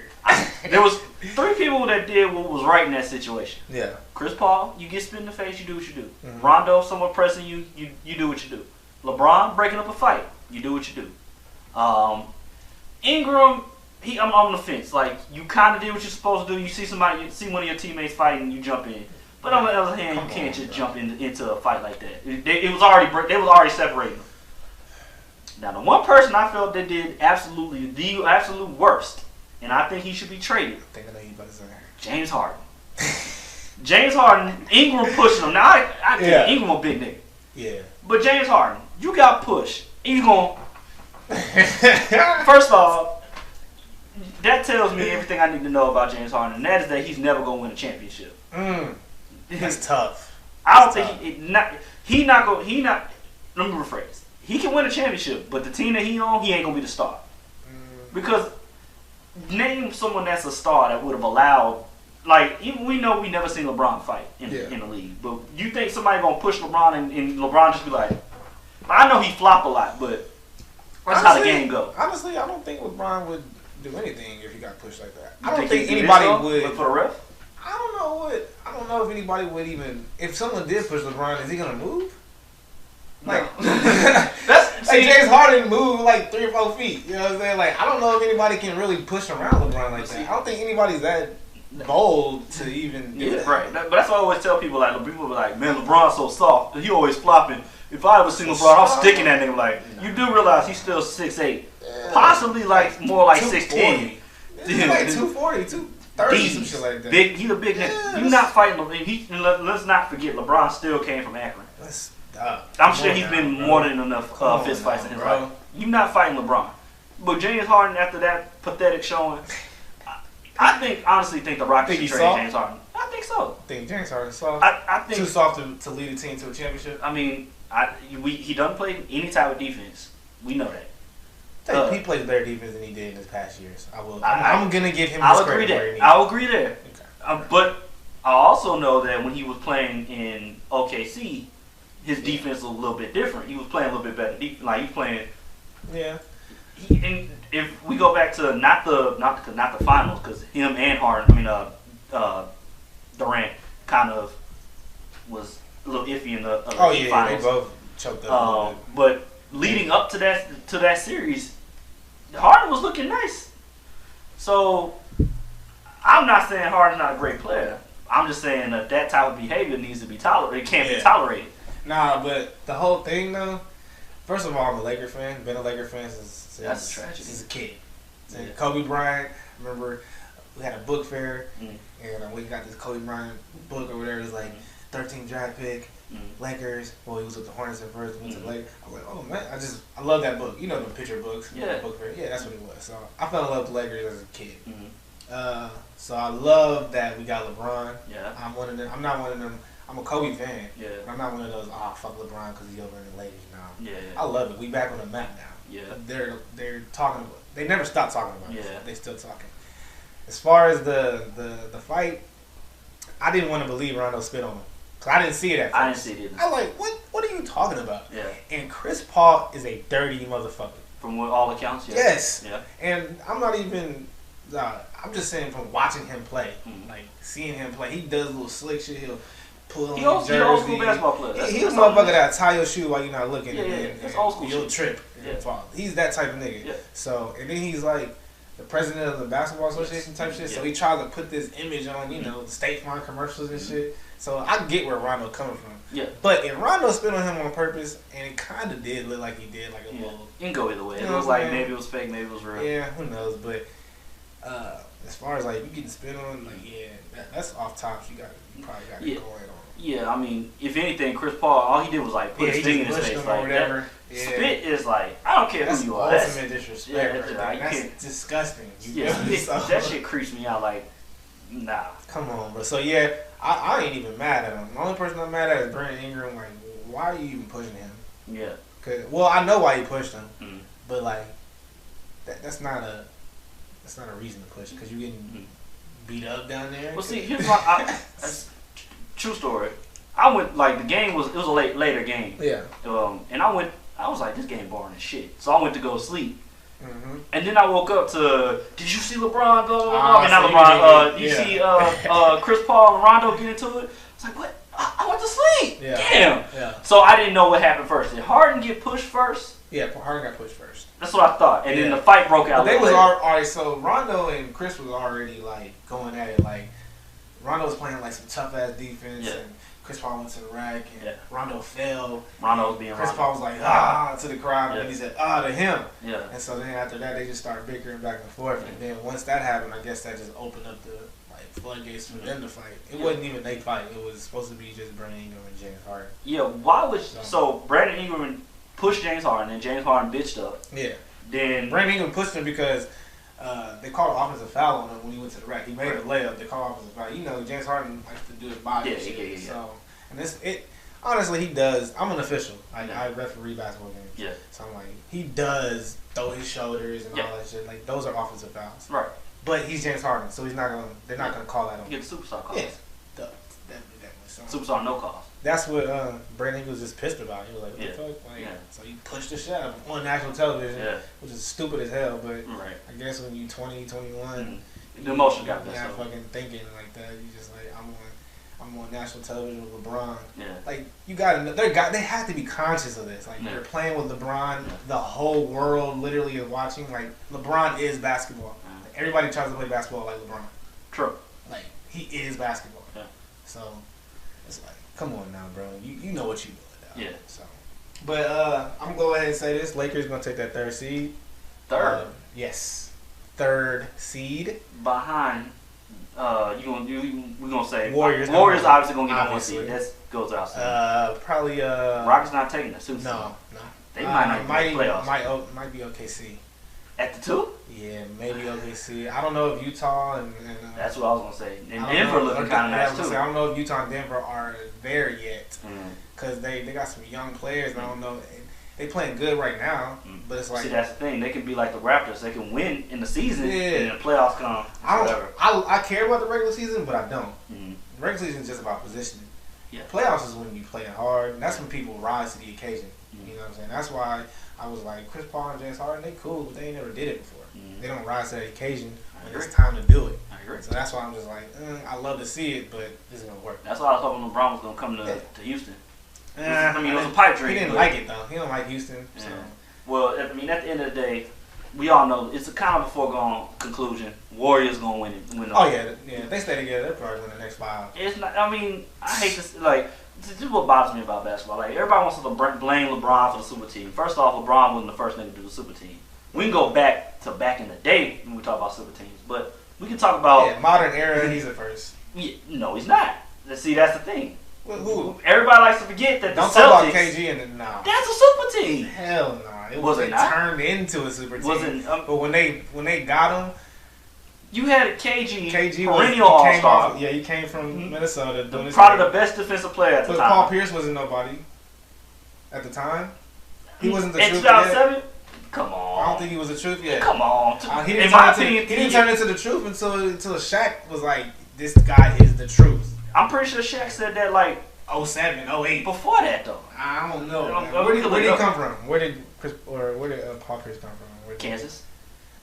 There was 3 people that did what was right in that situation. Yeah. Chris Paul, you get spit in the face, you do what you do. Rondo, someone pressing you, you do what you do. LeBron, breaking up a fight, you do what you do. Ingram, I'm on the fence. Like, you kind of did what you're supposed to do. You see one of your teammates fighting, you jump in. But on the other hand, you can't just jump into a fight like that. They was already separating them. Now, the one person I felt that did the absolute worst, and I think he should be traded, I think I know you about to say. James Harden. James Harden, Ingram pushing him. Now, I think Ingram a big nigga. Yeah. But James Harden, you got pushed. And you going first of all, that tells me everything I need to know about James Harden, and that is that he's never going to win a championship. That's tough. I don't think let me rephrase. He can win a championship, but the team that he on, he ain't going to be the star. Because name someone that's a star that would have allowed, like, even we know we never seen LeBron fight in the league, but you think somebody going to push LeBron and LeBron just be like, I know he flop a lot, but that's how the game goes. Honestly, I don't think LeBron would do anything if he got pushed like that. I don't think anybody would. But for the ref? I don't know if anybody would even, if someone did push LeBron, is he going to move? Like, James Harden moved like 3 or 4 feet. You know what I'm saying? Like, I don't know if anybody can really push around LeBron like that. I don't think anybody's that bold to even do that. Right. But that's why I always tell people, like, people be like, man, LeBron's so soft. He always flopping. If I ever see LeBron, I'm sticking that nigga. Like, you do realize he's still 6'8", possibly like more like 6'10". He's like 240, 230, some shit like that. He's a big nigga. You not fighting LeBron. Let's not forget, LeBron still came from Akron. I'm sure he's been more than enough fist fights in his life. You not fighting LeBron. But James Harden, after that pathetic showing, I honestly think the Rockets should trade James Harden. I think so. I think James Harden's soft. I think too soft to lead a team to a championship. I mean, he doesn't play any type of defense. We know that. He plays better defense than he did in his past years. I'm gonna give him. I'll agree there. I'll agree there. Okay. But I also know that when he was playing in OKC, his defense was a little bit different. He was playing a little bit better defense. Like he was playing. Yeah. And if we go back to not the finals, because him and Harden, Durant kind of was a little iffy in the finals. They both choked up. But leading up to that series, Harden was looking nice. So I'm not saying Harden's not a great player. I'm just saying that type of behavior needs to be tolerated. It can't be tolerated. Nah, but the whole thing though. First of all, I'm a Laker fan. Been a Laker fan since that's tragic. Since a kid. Kobe Bryant. remember we had a book fair, and we got this Kobe Bryant book or whatever. It was like 13th draft pick, Lakers. Well, he was with the Hornets at first, went to the Lakers. I was like, oh man, I love that book. You know the picture books, book fair. Yeah, that's what it was. So I fell in love with the Lakers as a kid. So I love that we got LeBron. Yeah. I'm one of them. I'm not one of them. I'm a Kobe fan. Yeah. But I'm not one of those. Fuck LeBron because he's over in the Lakers now. Yeah. I love it. We back on the map now. Yeah. They're talking about. They never stop talking about it. Yeah. They still talking. As far as the fight, I didn't want to believe Rondo spit on him. Cause I didn't see it at first. I didn't see it either. I was like, what are you talking about? Yeah. And Chris Paul is a dirty motherfucker. From all accounts, yeah. Yes. Yeah. And I'm not even. I'm just saying from watching him play, like seeing him play, he does little slick shit. He'll pull on his jersey. He's old school basketball player. He's a motherfucker that'll tie your shoe while you're not looking. And that's old school. You'll trip and fall. He's that type of nigga. Yeah. So and then he's like the president of the basketball association type shit. So he tries to put this image on, the State Farm commercials and shit. So I get where Rondo coming from. Yeah. But if Rondo spit on him on purpose, and it kind of did look like he did, like a little. It can go either way. It was like maybe it was fake, maybe it was real. Yeah, who knows? But as far as like you getting spit on, like that's off tops. You probably got to go in on. Yeah, I mean, if anything, Chris Paul, all he did was like put his thing in his face, like whatever. Spit is like I don't care who you are. That's ultimate disrespect. That's disgusting. That shit creeps me out. Like, nah. Come on, bro. So yeah, I ain't even mad at him. The only person I'm mad at is Brandon Ingram. Like, why are you even pushing him? Yeah. Well, I know why you pushed him, but like, that's not a reason to push because you getting beat up down there. Well, see, here's my true story. I went like the game was a later game. Yeah. And I was like, this game boring as shit. So I went to go sleep. And then I woke up to, did you see LeBron? Blah, blah, blah. And not LeBron. You see Chris Paul and Rondo get into it? It's like, what? I went to sleep. Yeah. Damn. Yeah. So I didn't know what happened first. Did Harden get pushed first? Yeah, Harden got pushed first. That's what I thought. And then the fight broke out. They was already so Rondo and Chris was already like going at it. Like Rondo was playing like some tough ass defense, and Chris Paul went to the rack, and Rondo fell. Rondo was being Chris Rondo. Paul was like to the crowd, and he said to him. Yeah. And so then after that, they just started bickering back and forth, and then once that happened, I guess that just opened up the floodgates for them to fight. It wasn't even they fight. It was supposed to be just Brandon Ingram and James Harden. Yeah. Why was so Brandon Ingram pushed James Harden, and James Harden bitched up. Yeah. Then Brandon Ingram pushed him because they called an offensive foul on him when he went to the rack. He made a layup. They called offensive foul. You know, James Harden likes to do his body. Yeah. So, and honestly, he does. I'm an official. I referee basketball games. Yeah. So I'm like, he does throw his shoulders and all that shit. Like those are offensive fouls. Right. But he's James Harden, so he's not gonna. They're not gonna call that on him. Get the superstar calls. Yeah. Definitely. So, superstar no calls. That's what Brandon Ingram was just pissed about. He was like, what the fuck? Like, so he pushed the shit out of him on national television, which is stupid as hell, but I guess when you 20, 21, the emotion got that. You're not fucking thinking like that. You just like, I'm on national television with LeBron. Yeah. Like, you gotta, they have to be conscious of this. Like, you're playing with LeBron, the whole world literally is watching. Like, LeBron is basketball. Like, everybody tries to play basketball like LeBron. True. Like, he is basketball. Yeah. So, it's like, come on now, bro. You know what you doing now. Yeah. So, but I'm gonna go ahead and say this: Lakers gonna take that third seed. Third. Yes. Third seed. Behind. We're gonna say Warriors. Warriors obviously gonna get 1 seed. That goes out soon. Probably. Rockets not taking the 2 seed. No. They might not make the playoffs. Might be OKC. At the 2? Yeah, maybe OKC. I don't know if Utah and that's what I was gonna say. And Denver looking kind of nice too. I don't know if Utah and Denver are there yet because they got some young players. And I don't know. They playing good right now, but it's like, see, that's the thing. They can be like the Raptors. They can win in the season, and the playoffs come. I care about the regular season, but I don't. Regular season is just about positioning. Yeah. Playoffs is when you play hard, and that's when people rise to the occasion. You know what I'm saying? That's why I was like, Chris Paul and James Harden, they cool, but they ain't never did it before. They don't rise to the occasion when it's time to do it. I agree. So that's why I'm just like, I love to see it, but this is gonna work. That's why I was hoping LeBron was gonna come to Houston. I mean, it was a pipe dream. He didn't like it though. He don't like Houston. So. Well, I mean, at the end of the day, we all know it's a kind of a foregone conclusion. Warriors gonna win it. Oh yeah. If they stay together, they'll probably win the next 5. It's not. I mean, I hate this. Like, this is what bothers me about basketball. Like, everybody wants to blame LeBron for the super team. First off, LeBron wasn't the first nigga to do the super team. we can go back in the day when we talk about super teams, but we can talk about modern era. He's the first. No, he's not. See, that's the thing. Well, who? Everybody likes to forget that Don't the Celtics. Talk about KG and the nah. That's a super team. Hell no, it turned into a super team. But when they got him, you had KG perennial all-star. Yeah, he came from Minnesota. Probably the best defensive player at the time. Paul Pierce wasn't nobody at the time. He wasn't the truth. In 2007. Come on. I don't think he was the truth yet. Come on. In my opinion, he didn't turn into the truth until Shaq was like, this guy is the truth. I'm pretty sure Shaq said that like 07, 08. Before that though. I don't know. Where did he come from? Where did Paul Pierce come from? Kansas.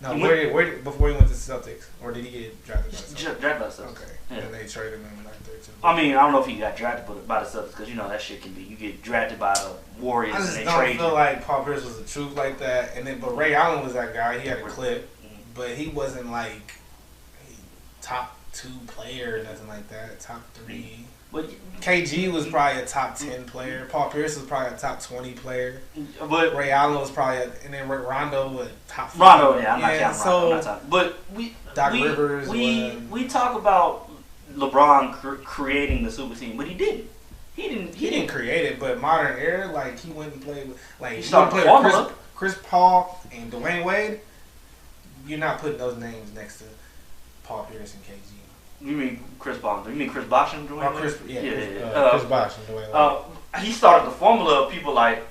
No, where before he went to the Celtics, or did he get drafted by the Celtics? Drafted by the Celtics. Okay. Yeah. And they traded him like 13. I mean, I don't know if he got drafted by the Celtics because you know that shit can be. You get drafted by the Warriors and they trade you. I just don't feel like Paul Pierce was the truth like that. And then, but Ray Allen was that guy. He had a clip, but he wasn't like top 2 player or nothing like that. Top 3. But KG was probably a top 10 player. Paul Pierce was probably a top 20 player. But Ray Allen was probably, and then Rondo was top 5. Rondo, yeah, I'm not counting Rondo. I'm not talking. But Rivers. We talk about LeBron creating the super team, but he didn't. He didn't create it. But modern era, like he went and played with, like he started playing with Chris Paul and Dwayne Wade. You're not putting those names next to Paul Pierce and KG. You mean Chris Paul? You mean Chris Bosh and Dwayne? Chris Bosh and Dwayne Wade. He started the formula of people like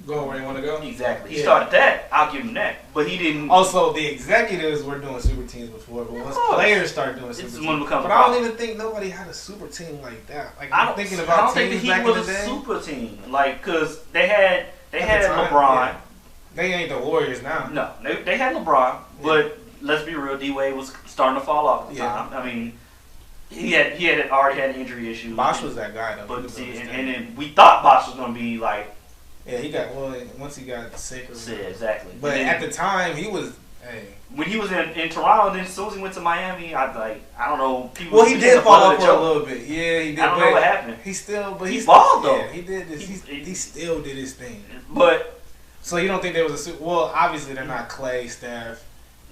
go where you want to go. Exactly. He started that. I'll give him that. But he didn't. Also, the executives were doing super teams before, but once players started doing super teams, but I don't even think nobody had a super team like that. Like I'm thinking about I don't think the Heat was a super team, like because they had LeBron. Yeah. They ain't the Warriors now. No, they had LeBron, but let's be real, D Wade was starting to fall off at the time. I mean, he had already had an injury issue. Bosh was that guy though. But see, and then we thought Bosh was gonna be like. Yeah, he got once he got sick. Yeah, exactly. But then, at the time, he was. Hey. When he was in Toronto, then as soon as he went to Miami, I don't know. People he did fall off for a little bit. Yeah, he did. I don't know what happened. He balled though. Yeah, he did this. He still did his thing. But so you don't think there was a super? Well, obviously they're not Clay, Steph,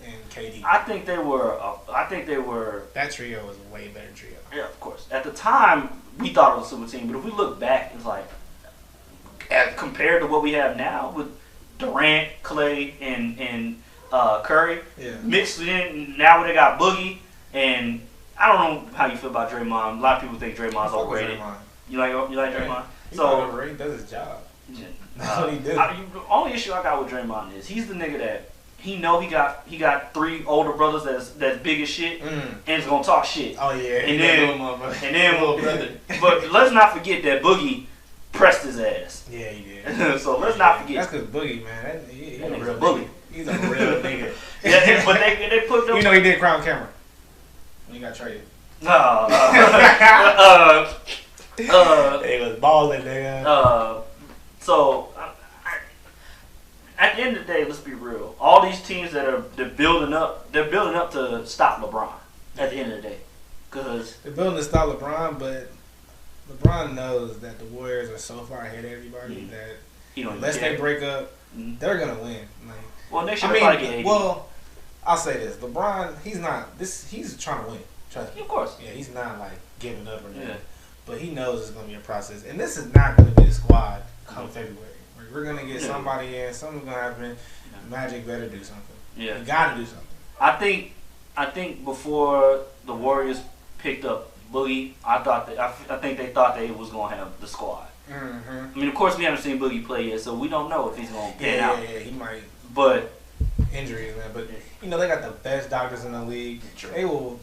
and KD. I think they were. That trio was a way better trio. Yeah, of course. At the time, we thought it was a super team, but if we look back, it's like. As compared to what we have now with Durant, Clay, and Curry, mixed in now they got Boogie, and I don't know how you feel about Draymond. A lot of people think Draymond's overrated. You like Draymond? He's not overrated. He does his job. That's what he did. The only issue I got with Draymond is he's the nigga that he got 3 older brothers that's big as shit and is gonna talk shit. Oh yeah, and then little brother. But let's not forget that Boogie pressed his ass. Yeah, he did. So let's not forget. That's because Boogie, man. He's a real bully. He's a real nigga. Yeah, but they put them. You know he did Crown Camera. When he got traded. He was balling, nigga. So at the end of the day, let's be real. All these teams they're building up to stop LeBron. At the end of the day, because they're building to stop LeBron, but. LeBron knows that the Warriors are so far ahead of everybody that unless they break up, they're gonna win. Like, well, next year probably get 80. Well, I'll say this: LeBron, he's not this. He's trying to win. Trust me. Of course. Yeah, he's not like giving up or anything. Yeah. But he knows it's gonna be a process, and this is not gonna be a squad come February. We're gonna get somebody in. Something's gonna happen. Magic better do something. Yeah, you gotta do something. I think before the Warriors picked up Boogie, I think they thought they was gonna have the squad. I mean, of course, we haven't seen Boogie play yet, so we don't know if he's gonna pan out. Yeah, he might. But injuries, man. But you know, they got the best doctors in the league. True. They will.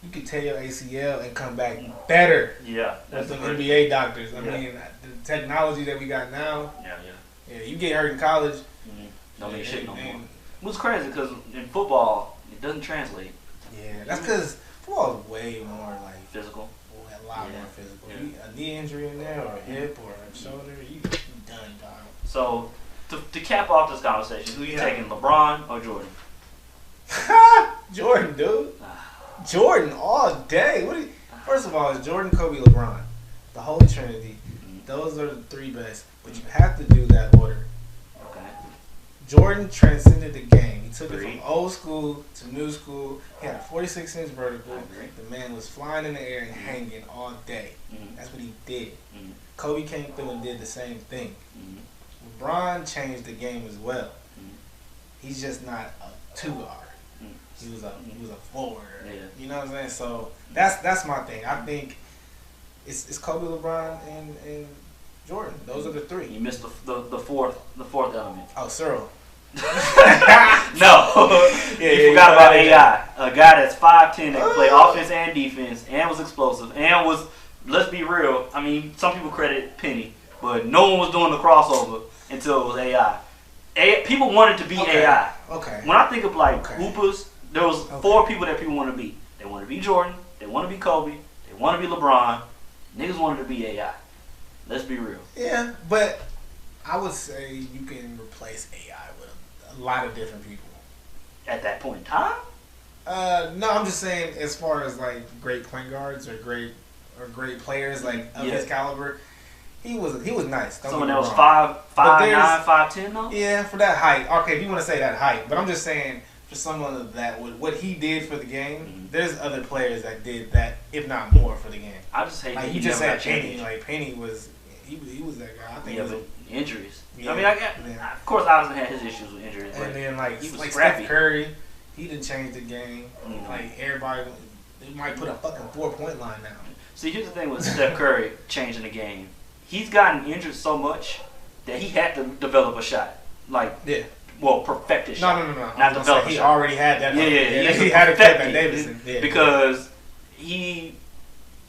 You can tear your ACL and come back better. Yeah, that's some NBA doctors. I mean, the technology that we got now. Yeah. You get hurt in college. Don't mean shit no more. What's crazy because in football it doesn't translate. Yeah, that's because football is way more like. Physical. A lot more physical. A knee injury in there, or a hip, or a shoulder, you done, dog. So, to cap off this conversation, who you taking, LeBron or Jordan? Jordan, dude. Jordan all day. First of all, it's Jordan, Kobe, LeBron. The Holy Trinity. Those are the 3 best. But you have to do that order. Okay. Jordan transcended the game. He took it Agreed. from old school to new school. He had a 46-inch vertical. I agree. The man was flying in the air and hanging all day. Mhm. That's what he did. Mhm. Kobe came through and did the same thing. Mhm. LeBron changed the game as well. Mhm. He's just not a 2-guard. Mhm. He was a forward. Yeah. You know what I'm saying? So that's my thing. I think it's Kobe, LeBron, and Jordan. Those are the three. You missed the fourth element. Oh, Cyril. No, you forgot about AI, a guy that's 5'10" that can play offense and defense, and was explosive, and was. Let's be real. I mean, some people credit Penny, but no one was doing the crossover until it was AI. People wanted to be AI. Okay. When I think of like hoopers, there was 4 people that people want to be. They want to be Jordan. They want to be Kobe. They want to be LeBron. Niggas wanted to be AI. Let's be real. Yeah, but I would say you can replace AI with a lot of different people. At that point in time? No, I'm just saying as far as like great point guards or great players like of his caliber, he was nice. Someone that was 5'9", 5'10" though? Yeah, for that height. Okay, if you want to say that height, but I'm just saying for someone of that with what he did for the game, there's other players that did that, if not more, for the game. I just hate that you just said Penny. Like Penny was he was that guy. I think. Yeah, but injuries. Yeah, I mean, of course, Iverson had his issues with injuries. And then like he was like scrappy. Steph Curry, he didn't change the game. Mm-hmm. Like everybody, they might put a fucking 4-point line now. See, here's the thing with Steph Curry changing the game. He's gotten injured so much that he had to develop a shot. Like, well, perfect his shot. No. Not develop a he shot. already had that. Yeah. He had to cut that Davidson. Yeah. Because he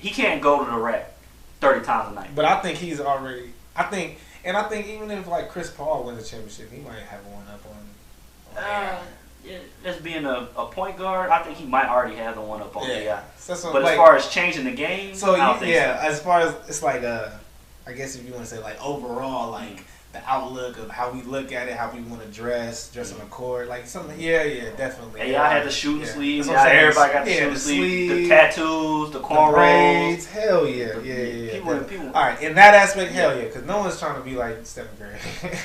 can't go to the rack 30 times a night. But I think he's already. I think even if like Chris Paul wins a championship, he might have one up on as being a point guard, I think he might already have the one up on AI. So, but as far as changing the game, so I don't think so. As far as it's like I guess if you want to say like overall like the outlook of how we look at it, how we want to dress on the court, like something. Yeah, definitely. AI had the shooting sleeves. Yeah, everybody got the shooting sleeves, the tattoos, the cornrows. Hell yeah. People. All right, in that aspect, hell yeah, because no one's trying to be like Stephen Curry.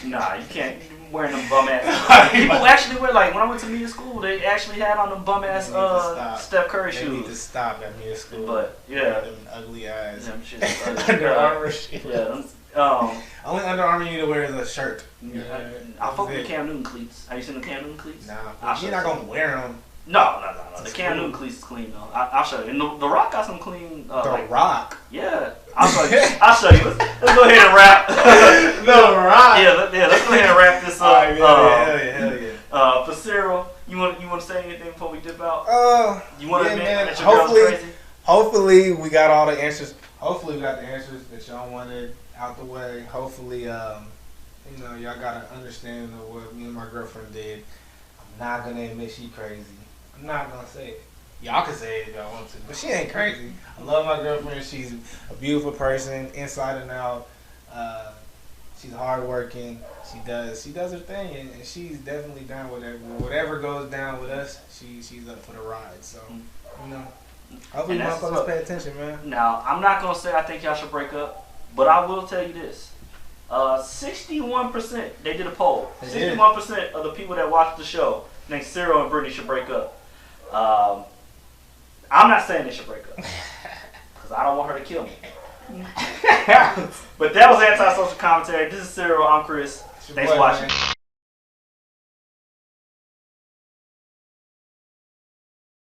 Nah, you can't. Wearing them bum ass. People actually wear, like, when I went to media school, they actually had on them bum ass Steph Curry shoes. They need to stop at media school. But yeah, them ugly eyes. Them shit ugly. Under Armour shit. Yeah. Only Under Armour you need to wear is a shirt. I fuck with the Cam Newton cleats. Have you seen the Cam Newton cleats? Nah, you're not gonna wear them. No. The Cam Newton cleats is clean though. I'll show you. And the Rock got some clean. Rock. Yeah. I'll show you. Let's go ahead and wrap. The Rock. Yeah. Let's go ahead and wrap this up. Hell yeah. For Cyril, you want to say anything before we dip out? You want to admit that your girl's crazy? Hopefully we got all the answers. Hopefully we got the answers that y'all wanted out the way. Hopefully, y'all got an understanding of what me and my girlfriend did. I'm not gonna admit she crazy. I'm not gonna say it. Y'all can say it if y'all want to, but she ain't crazy. I love my girlfriend. She's a beautiful person, inside and out. She's hardworking. She does her thing, and she's definitely down with whatever goes down with us. She's up for the ride. So, hopefully motherfuckers pay attention, man. Now, I'm not gonna say I think y'all should break up, but I will tell you this: 61%. They did a poll. 61% of the people that watched the show think Cyril and Brittany should break up. I'm not saying they should break up because I don't want her to kill me. But that was Antisocial Commentary. This is Cyril. I'm Chris. Thanks for watching.